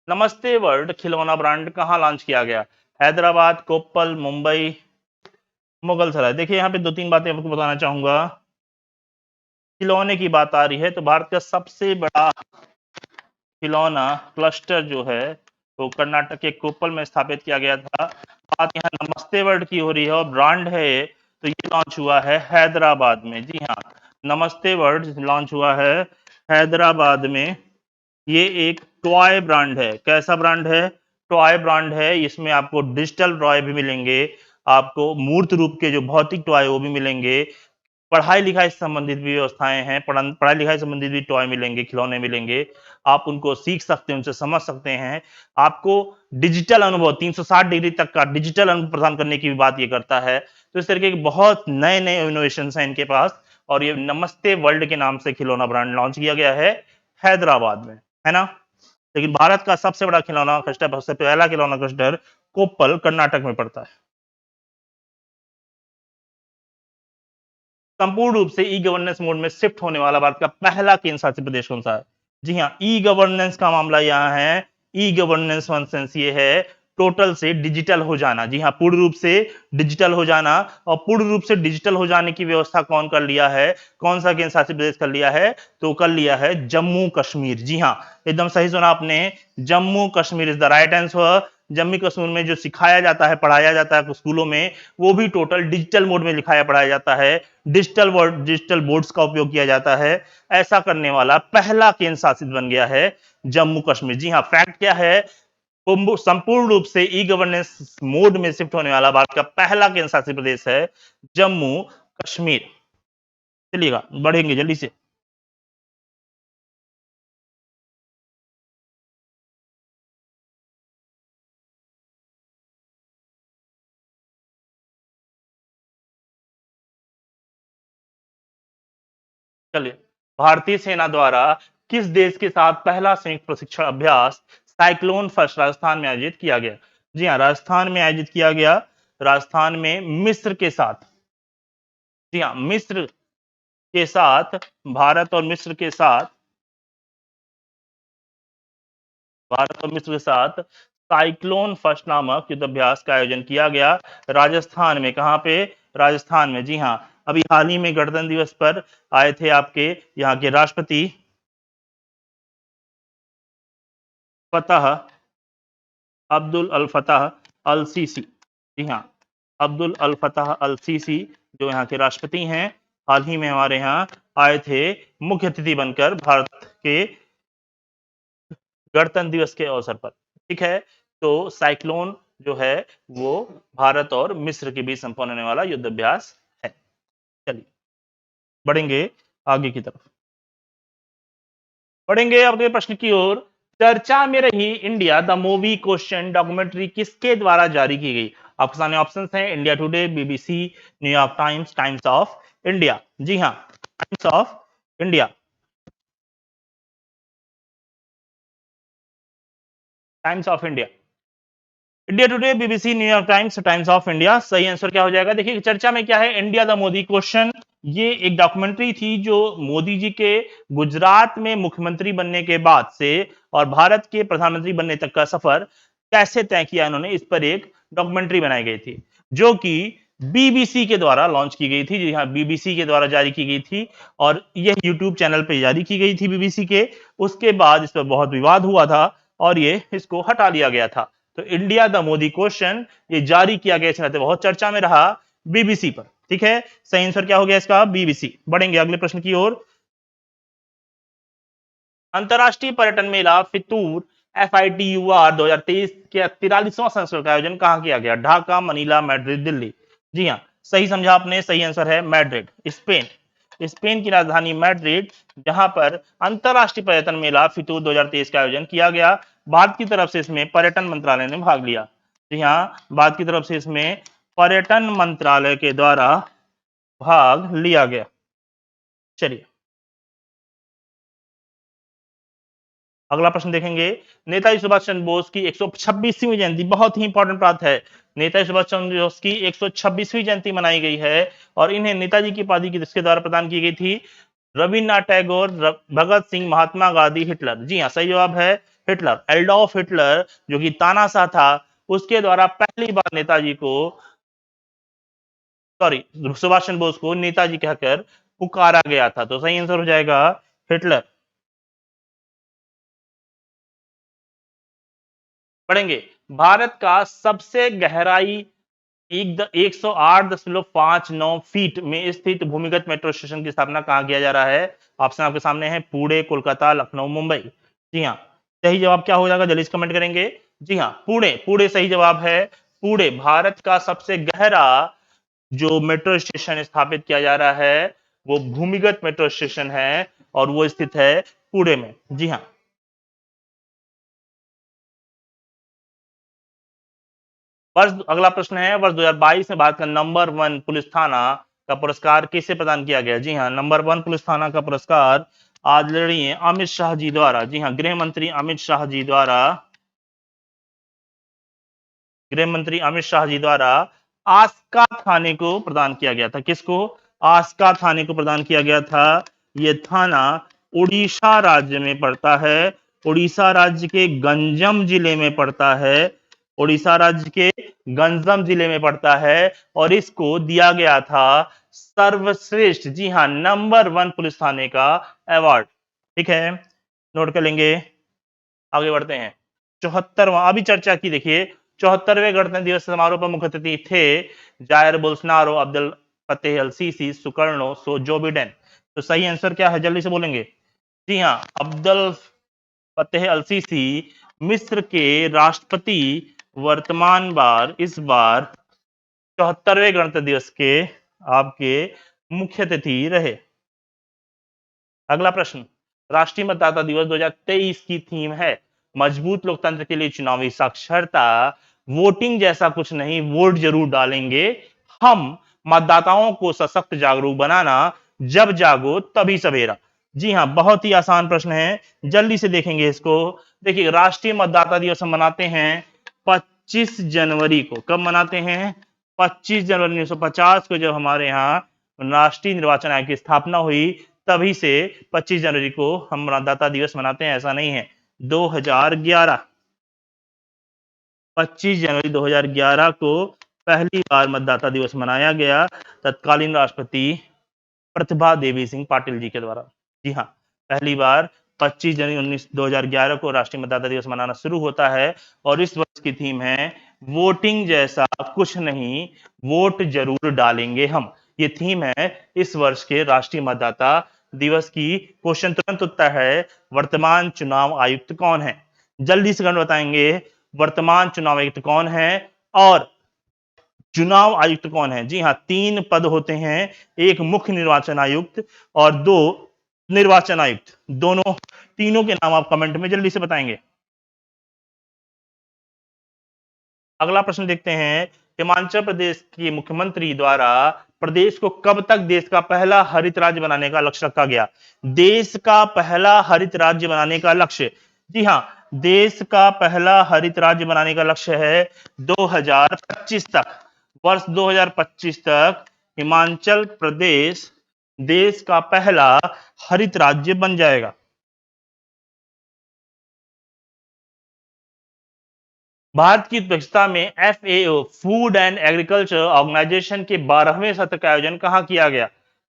नमस्ते वर्ल्ड खिलौना ब्रांड कहाँ लॉन्च किया गया? हैदराबाद, कोप्पल, मुंबई, मुगलसराय। देखिए यहाँ पे 2-3 बातें आपको बताना चाहूंगा। खिलौने की बात आ रही है तो भारत का सबसे बड़ा खिलौना क्लस्टर जो है वो कर्नाटक के कोप्पल में स्थापित किया गया था। बात यहाँ नमस्ते वर्ल्ड की हो रही है और ब्रांड है तो ये लॉन्च हुआ है हैदराबाद में। जी हाँ, नमस्ते वर्ल्ड लॉन्च हुआ है हैदराबाद में। ये एक टॉय ब्रांड है। कैसा ब्रांड है? टॉय ब्रांड है। इसमें आपको डिजिटल टॉय भी मिलेंगे, आपको मूर्त रूप के जो भौतिक टॉय वो भी मिलेंगे। पढ़ाई लिखाई से संबंधित भी व्यवस्थाएं हैं। पढ़ाई लिखाई संबंधित भी टॉय मिलेंगे, खिलौने मिलेंगे। आप उनको सीख सकते हैं, उनसे समझ सकते हैं। आपको डिजिटल अनुभव 360 डिग्री तक का डिजिटल अनुभव प्रदान करने की भी बात ये करता है। तो इस तरीके के बहुत नए नए इनोवेशन हैं इनके पास। और ये नमस्ते वर्ल्ड के नाम से खिलौना ब्रांड लॉन्च किया गया है हैदराबाद में, है ना। लेकिन भारत का सबसे बड़ा खिलौना क्लस्टर, सबसे पहला खिलौना क्लस्टर कोप्पल कर्नाटक में पड़ता है। संपूर्ण रूप से ई गवर्नेंस मोड में शिफ्ट होने वाला भारत का पहला केंद्र शासित प्रदेश कौन सा है? जी हाँ, ई गवर्नेंस का मामला यहाँ है। ई गवर्नेंस फंक्शंस ये है टोटल से डिजिटल हो जाना। जी हाँ, पूर्ण रूप से डिजिटल हो जाना। और पूर्ण रूप से डिजिटल हो जाने की व्यवस्था कौन कर लिया है? कौन सा केंद्र शासित प्रदेश कर लिया है? तो कर लिया है जम्मू कश्मीर। जी हाँ, एकदम सही सुना आपने। Jammu Kashmir is the right answer. Jammu Kashmir में जो सिखाया जाता है, पढ़ाया जाता है स्कूलों में, वो भी टोटल डिजिटल मोड में लिखाया पढ़ाया जाता है। डिजिटल बोर्ड्स का उपयोग किया जाता है। ऐसा करने वाला पहला केंद्र शासित बन गया है जम्मू कश्मीर। जी हाँ, फैक्ट क्या है? संपूर्ण रूप से ई गवर्नेंस मोड में शिफ्ट होने वाला भारत का पहला केंद्र शासित प्रदेश है जम्मू कश्मीर। चलिएगा बढ़ेंगे जल्दी से। चलिए, भारतीय सेना द्वारा किस देश के साथ पहला संयुक्त प्रशिक्षण अभ्यास साइक्लोन फर्स्ट राजस्थान में आयोजित किया गया? जी हाँ, राजस्थान में आयोजित किया गया। राजस्थान में मिस्र के साथ। जी हाँ, मिस्र के साथ, भारत और मिस्र के साथ, भारत और मिस्र के साथ साइक्लोन फर्स्ट नामक युद्धाभ्यास का आयोजन किया गया राजस्थान में। कहां पे? राजस्थान में। जी हाँ, अभी हाल ही में गणतंत्र दिवस पर आए थे आपके यहाँ के राष्ट्रपति फतह अब्दुल अल फतह अल सीसी। जी हाँ, अब्दुल अल फतह अल सीसी जो यहाँ के राष्ट्रपति हैं, हाल ही में हमारे यहाँ आए थे मुख्य अतिथि बनकर भारत के गणतंत्र दिवस के अवसर पर। ठीक है, तो साइक्लोन जो है वो भारत और मिस्र के बीच संपन्न होने वाला युद्ध अभ्यास है। चलिए बढ़ेंगे आगे की तरफ, बढ़ेंगे अगले प्रश्न की ओर। चर्चा में रही India the Modi question documentary किसके द्वारा जारी की गई? आपके सामने ऑप्शंस हैं, India Today, BBC, New York Times, Times of India. जी हाँ, Times of India, Times of India. India Today, BBC, New York Times, Times of India. सही आंसर क्या हो जाएगा? देखिए चर्चा में क्या है, इंडिया द मोदी क्वेश्चन। ये एक डॉक्यूमेंट्री थी जो मोदी जी के गुजरात में मुख्यमंत्री बनने के बाद से और भारत के प्रधानमंत्री बनने तक का सफर कैसे तय किया इन्होंने, इस पर एक डॉक्यूमेंट्री बनाई गई थी जो कि बीबीसी के द्वारा लॉन्च की गई थी। जी हाँ, बीबीसी के द्वारा जारी की गई थी और यह यूट्यूब चैनल पर जारी की गई थी बीबीसी के। उसके बाद इस पर बहुत विवाद हुआ था और ये इसको हटा लिया गया था। तो इंडिया द मोदी क्वेश्चन ये जारी किया गया, इसमें बहुत चर्चा में रहा बीबीसी पर। ठीक है, सही आंसर क्या हो गया इसका? बीबीसी। बढ़ेंगे अगले प्रश्न की ओर। अंतरराष्ट्रीय पर्यटन मेला फितूर FITUR 2023 के 43वां संस्करण का आयोजन कहां किया गया? Dhaka, Manila, Madrid, Delhi. जी हाँ, सही समझा आपने, सही आंसर है मैड्रिड, स्पेन। स्पेन की राजधानी मैड्रिड, जहां पर अंतरराष्ट्रीय पर्यटन मेला फितूर 2023 का आयोजन किया गया। भारत की तरफ से इसमें पर्यटन मंत्रालय ने भाग लिया। जी हाँ, भारत की तरफ से इसमें पर्यटन मंत्रालय के द्वारा भाग लिया गया। चलिए अगला प्रश्न देखेंगे। नेताजी सुभाष चंद्र बोस की 126वीं जयंती, बहुत ही इंपॉर्टेंट बात है, नेताजी सुभाष चंद्र बोस की 126वीं जयंती मनाई गई है और इन्हें नेताजी की उपाधि किसके द्वारा प्रदान की गई थी? रविन्द्रनाथ टैगोर, भगत सिंह, महात्मा गांधी, हिटलर। जी हाँ, सही जवाब है हिटलर, एडोल्फ हिटलर, जो कि तानाशाह था, उसके द्वारा पहली बार नेताजी को, सॉरी, सुभाष चंद्र बोस को नेताजी कहकर पुकारा गया था। तो सही आंसर हो जाएगा हिटलर। पढ़ेंगे, भारत का सबसे गहराई 108.59 फीट में स्थित भूमिगत मेट्रो स्टेशन की स्थापना कहां किया जा रहा है? ऑप्शन आपके सामने है, पुणे, कोलकाता, लखनऊ, मुंबई। जी हाँ, सही जवाब क्या हो जाएगा? जल्दी से कमेंट करेंगे। जी हाँ, पुणे, पुणे सही जवाब है। पुणे भारत का सबसे गहरा जो मेट्रो स्टेशन स्थापित किया जा रहा है वो भूमिगत मेट्रो स्टेशन है और वो स्थित है पुणे में। जी हाँ, वर्ष, अगला प्रश्न है, वर्ष 2022 में भारत का नंबर 1 पुलिस थाना का पुरस्कार किसे प्रदान किया गया? जी हाँ, नंबर 1 पुलिस थाना का पुरस्कार आदरणीय अमित शाह जी द्वारा, जी हाँ, गृह मंत्री अमित शाह जी द्वारा, गृह मंत्री अमित शाह जी द्वारा आस्का थाने को प्रदान किया गया था। किसको? आस्का थाने को प्रदान किया गया था। यह थाना उड़ीसा राज्य में पड़ता है, उड़ीसा राज्य के गंजम जिले में पड़ता है, उड़ीसा राज्य के गंजम जिले में पड़ता है और इसको दिया गया था सर्वश्रेष्ठ, जी हाँ, नंबर 1 पुलिस थाने का अवार्ड। ठीक है, नोट कर लेंगे। आगे बढ़ते हैं। 74वां, अभी चर्चा की, देखिए 74वें गणतंत्र दिवस समारोह पर मुख्य अतिथि थे जायर बोल्सनारो, अब्दुल फतेह अल सीसी, सुकर्णो, जो बिडेन। तो सही आंसर क्या है? जल्दी से बोलेंगे। जी हाँ, अब्दुल फतेह अल सीसी मिस्र के राष्ट्रपति वर्तमान बार, इस बार 74वें गणतंत्र दिवस के आपके मुख्य अतिथि रहे। अगला प्रश्न, राष्ट्रीय मतदाता दिवस 2023 की थीम है मजबूत लोकतंत्र के लिए चुनावी साक्षरता, वोटिंग जैसा कुछ नहीं, वोट जरूर डालेंगे हम, मतदाताओं को सशक्त जागरूक बनाना, जब जागो तभी सवेरा। जी हाँ, बहुत ही आसान प्रश्न है, जल्दी से देखेंगे इसको। देखिए, राष्ट्रीय मतदाता दिवस हम मनाते हैं 25 जनवरी को। कब मनाते हैं? 25 जनवरी 1950 को, जब हमारे यहाँ राष्ट्रीय निर्वाचन आयोग की स्थापना हुई, तभी से 25 जनवरी को हम मतदाता दिवस मनाते हैं, ऐसा नहीं है। 2011, 25 जनवरी 2011 को पहली बार मतदाता दिवस मनाया गया तत्कालीन राष्ट्रपति प्रतिभा देवी सिंह पाटिल जी के द्वारा। जी हाँ, पहली बार 25 जनवरी 2011 को राष्ट्रीय मतदाता दिवस मनाना शुरू होता है और इस वर्ष की थीम है वोटिंग जैसा कुछ नहीं, वोट जरूर डालेंगे हम। ये थीम है इस वर्ष के राष्ट्रीय मतदाता दिवस की। क्वेश्चन तुरंत उत्तर है, वर्तमान चुनाव आयुक्त कौन है? जल्दी से बताएंगे वर्तमान चुनाव आयुक्त कौन है और चुनाव आयुक्त कौन है। जी हाँ, 3 पद होते हैं, एक मुख्य निर्वाचन आयुक्त और 2 निर्वाचन आयुक्त। दोनों तीनों के नाम आप कमेंट में जल्दी से बताएंगे। अगला प्रश्न देखते हैं, हिमाचल प्रदेश के मुख्यमंत्री द्वारा प्रदेश को कब तक देश का पहला हरित राज्य बनाने का लक्ष्य रखा गया। देश का पहला हरित राज्य बनाने का लक्ष्य, जी हां, देश का पहला हरित राज्य बनाने का लक्ष्य है 2025 तक। वर्ष 2025 तक हिमाचल प्रदेश देश का पहला हरित राज्य बन जाएगा। भारत की अध्यक्षता में FAO food and agriculture organization के 12वें सत्र का आयोजन कहां किया गया।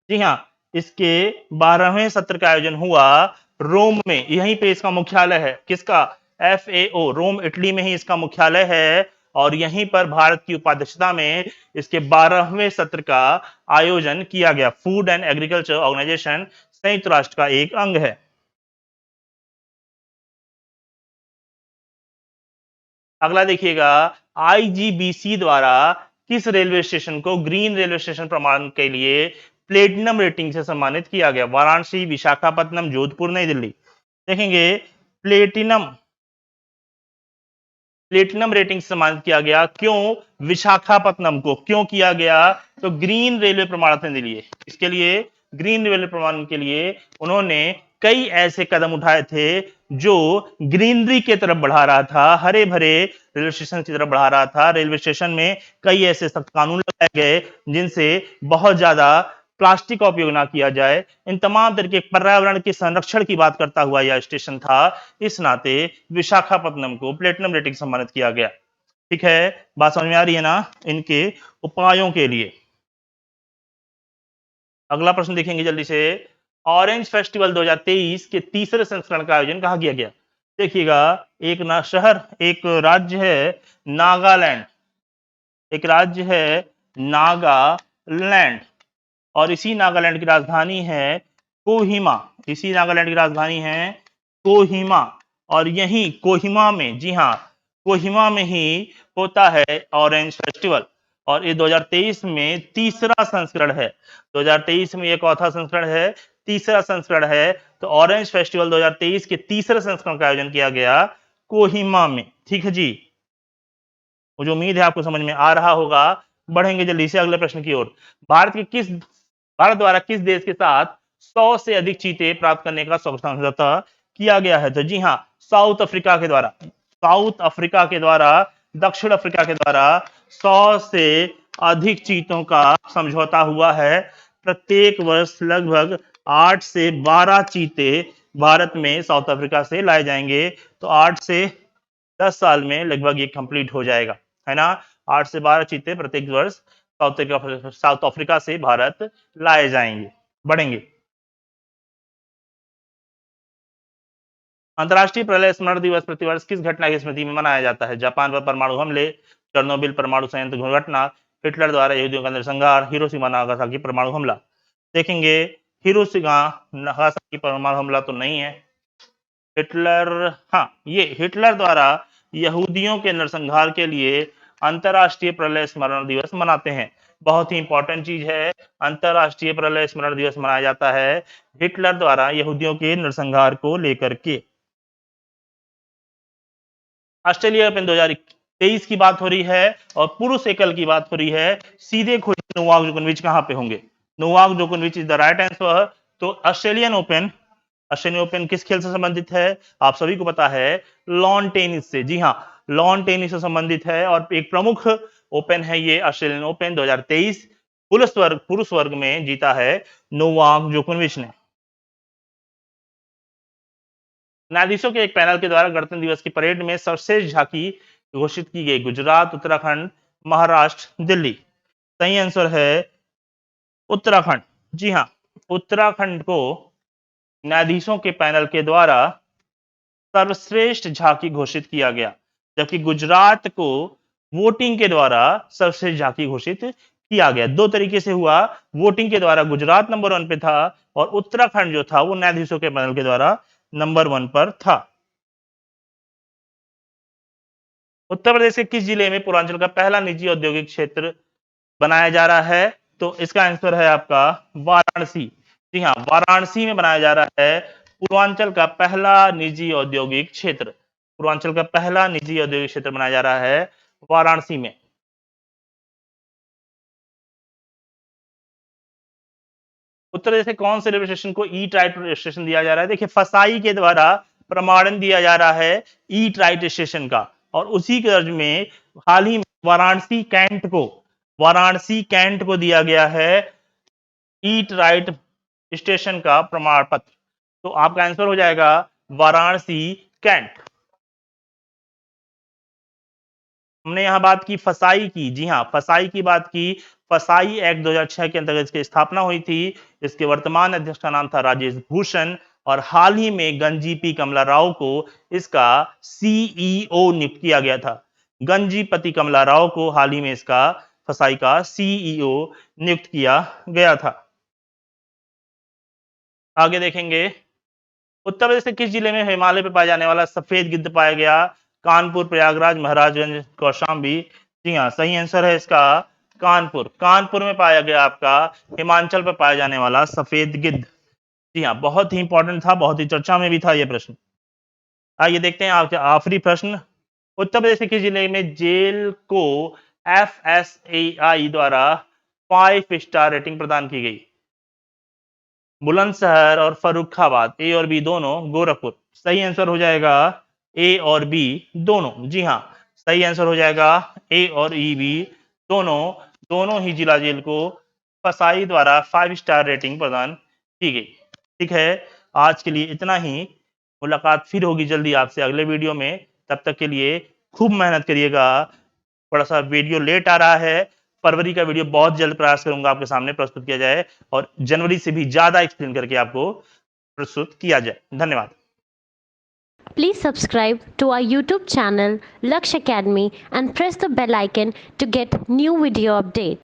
जी हां, इसके 12वें सत्र का आयोजन हुआ रोम में। यहीं पे इसका मुख्यालय है, किसका, एफएओ, रोम इटली में ही इसका मुख्यालय है और यहीं पर भारत की उपाध्यक्षता में इसके 12वें सत्र का आयोजन किया गया। फूड एंड एग्रीकल्चर ऑर्गेनाइजेशन संयुक्त राष्ट्र का एक अंग है। अगला देखिएगा, आईजीबीसी द्वारा किस रेलवे स्टेशन को ग्रीन रेलवे स्टेशन प्रमाण के लिए प्लेटिनम रेटिंग से सम्मानित किया गया। वाराणसी, विशाखापट्टनम, जोधपुर, नई दिल्ली। देखेंगे, प्लेटिनम प्लेटिनम रेटिंग से सम्मानित किया गया। क्यों विशाखापट्टनम को क्यों किया गया, तो ग्रीन रेलवे प्रमाणन के लिए, इसके लिए ग्रीन रेलवे प्रमाणन के लिए उन्होंने कई ऐसे कदम उठाए थे जो ग्रीनरी की तरफ बढ़ा रहा था, हरे भरे रेलवे स्टेशन की तरफ बढ़ा रहा था। रेलवे स्टेशन में कई ऐसे सख्त कानून लगाए गए जिनसे बहुत ज्यादा प्लास्टिक का उपयोग ना किया जाए। इन तमाम तरीके पर्यावरण के संरक्षण की बात करता हुआ यह स्टेशन था। इस नाते विशाखापट्टनम को प्लेटिनम रेटिंग सम्मानित किया गया। ठीक है, बात समझ में आ रही है ना इनके उपायों के लिए। अगला प्रश्न देखेंगे जल्दी से, ऑरेंज फेस्टिवल 2023 के तीसरे संस्करण का आयोजन कहां किया गया। देखिएगा, एक ना शहर, एक राज्य है नागालैंड, एक राज्य है नागालैंड और इसी नागालैंड की राजधानी है कोहिमा। इसी नागालैंड की राजधानी है कोहिमा और यही कोहिमा में, जी हाँ, कोहिमा में ही होता है ऑरेंज फेस्टिवल और ये 2023 में तीसरा संस्करण है। 2023 में ये चौथा संस्करण है, तीसरा संस्करण है। तो ऑरेंज फेस्टिवल 2023 के तीसरे संस्करण का आयोजन किया गया कोहिमा में। ठीक है जी, मुझे उम्मीद है आपको समझ में आ रहा होगा। बढ़ेंगे जल्दी से अगले प्रश्न की ओर। भारत द्वारा किस देश के साथ 100 से अधिक चीते प्राप्त करने का समझौता किया गया है। तो जी हाँ, साउथ अफ्रीका के द्वारा, साउथ अफ्रीका के द्वारा, दक्षिण अफ्रीका के द्वारा 100 से अधिक चीतों का समझौता हुआ है। प्रत्येक वर्ष लगभग 8 से 12 चीते भारत में साउथ अफ्रीका से लाए जाएंगे। तो 8 से 10 साल में लगभग ये कंप्लीट हो जाएगा, है ना। 8 से 12 चीते प्रत्येक वर्ष साउथ अफ्रीका से भारत लाए जाएंगे। बढ़ेंगे, अंतर्राष्ट्रीय प्रलय स्मरण दिवस प्रतिवर्ष किस घटना की स्मृति में मनाया जाता है। जापान पर परमाणु हमले, चेरनोबिल परमाणु संयंत्र दुर्घटना, हिटलर द्वारा यहूदियों का नरसंहार, हिरोशिमा नागासाकी परमाणु हमला। देखेंगे, हिरोशिमा नागासाकी परमाणु हमला तो नहीं है। हिटलर, हाँ, ये हिटलर द्वारा यहूदियों के नरसंहार के लिए अंतरराष्ट्रीय प्रलय स्मरण दिवस मनाते हैं। बहुत ही इंपॉर्टेंट चीज है, अंतरराष्ट्रीय प्रलय स्मरण दिवस मनाया जाता है हिटलर द्वारा यहूदियों के नरसंहार को लेकर के। ऑस्ट्रेलिया ओपन 2023 की बात हो रही है और पुरुष एकल की बात हो रही है। सीधे खोजिए नोवाक जोकोविच कहां पे होंगे। नोवाक जोकोविच इज द राइट आंसर। तो ऑस्ट्रेलियन ओपन किस खेल से संबंधित है, आप सभी को पता है, लॉन टेनिस से। जी हाँ, लॉन टेनिस से संबंधित है और एक प्रमुख ओपन है ये ऑस्ट्रेलियन ओपन 2023। पुरुष वर्ग में जीता है नोवाक जोकोविच ने। न्यायाधीशों के एक पैनल के द्वारा गणतंत्र दिवस की परेड में सर्वश्रेष्ठ झांकी घोषित की गई। गुजरात, उत्तराखंड, महाराष्ट्र, दिल्ली। सही आंसर है उत्तराखंड। जी हाँ, उत्तराखंड को न्यायाधीशों के पैनल के द्वारा सर्वश्रेष्ठ झांकी घोषित किया गया, जबकि गुजरात को वोटिंग के द्वारा सर्वश्रेष्ठ झांकी घोषित किया गया। दो तरीके से हुआ, वोटिंग के द्वारा गुजरात नंबर 1 पे था और उत्तराखंड जो था वो न्यायाधीशों के पैनल के द्वारा नंबर 1 पर था। उत्तर प्रदेश के किस जिले में पूर्वांचल का पहला निजी औद्योगिक क्षेत्र बनाया जा रहा है? तो इसका आंसर है आपका वाराणसी। जी हाँ, वाराणसी में बनाया जा रहा है पूर्वांचल का पहला निजी औद्योगिक क्षेत्र। पूर्वांचल का पहला निजी औद्योगिक क्षेत्र बनाया जा रहा है वाराणसी में। उत्तर प्रदेश के कौन से रेलवे स्टेशन को ई ट्राइट स्टेशन दिया जा रहा है? देखिए, फसाई के द्वारा प्रमाणन दिया जा रहा है ई ट्राइट स्टेशन का, और उसी के दर्ज में हाल ही में वाराणसी कैंट को दिया गया है ईट राइट स्टेशन का प्रमाण पत्र। तो आपका आंसर हो जाएगा वाराणसी कैंट। हमने यहां बात की फसाई की। जी हां, फसाई की बात की। फसाई एक्ट 2006 के अंतर्गत इसकी स्थापना हुई थी। इसके वर्तमान अध्यक्ष का नाम था राजेश भूषण, और हाल ही में गंजी पी कमला राव को इसका सीईओ नियुक्त किया गया था। गंजीपति कमला राव को हाल ही में इसका फसाई का सीईओ नियुक्त किया गया था। आगे देखेंगे, उत्तर प्रदेश के किस जिले में हिमालय पर पाया जाने वाला सफेद गिद्ध पाया गया? कानपुर, प्रयागराज, महाराजगंज, कौशाम्बी। जी हाँ, सही आंसर है इसका कानपुर। कानपुर में पाया गया आपका हिमाचल पर पाया जाने वाला सफेद गिद्ध। जी हाँ, बहुत ही इंपॉर्टेंट था, बहुत ही चर्चा में भी था यह प्रश्न। आइए देखते हैं आपके आखिरी प्रश्न। उत्तर प्रदेश के किस जिले में जेल को FSAI द्वारा 5 स्टार रेटिंग प्रदान की गई? बुलंदशहर और फर्रुखाबाद, ए और बी दोनों, गोरखपुर। सही आंसर हो जाएगा ए और बी दोनों। जी हाँ, सही आंसर हो जाएगा ए और ई बी दोनों ही जिला जेल को फसाई द्वारा 5 स्टार रेटिंग प्रदान की गई। ठीक है, आज के लिए इतना ही। मुलाकात फिर होगी जल्दी आपसे अगले वीडियो में। तब तक के लिए खूब मेहनत करिएगा। थोड़ा सा वीडियो लेट आ रहा है। फरवरी का वीडियो बहुत जल्द प्रयास करूंगा आपके सामने प्रस्तुत किया जाए, और जनवरी से भी ज्यादा एक्सप्लेन करके आपको प्रस्तुत किया जाए। धन्यवाद। Please subscribe to our YouTube channel Laksh Academy and press the bell icon to get new video updates.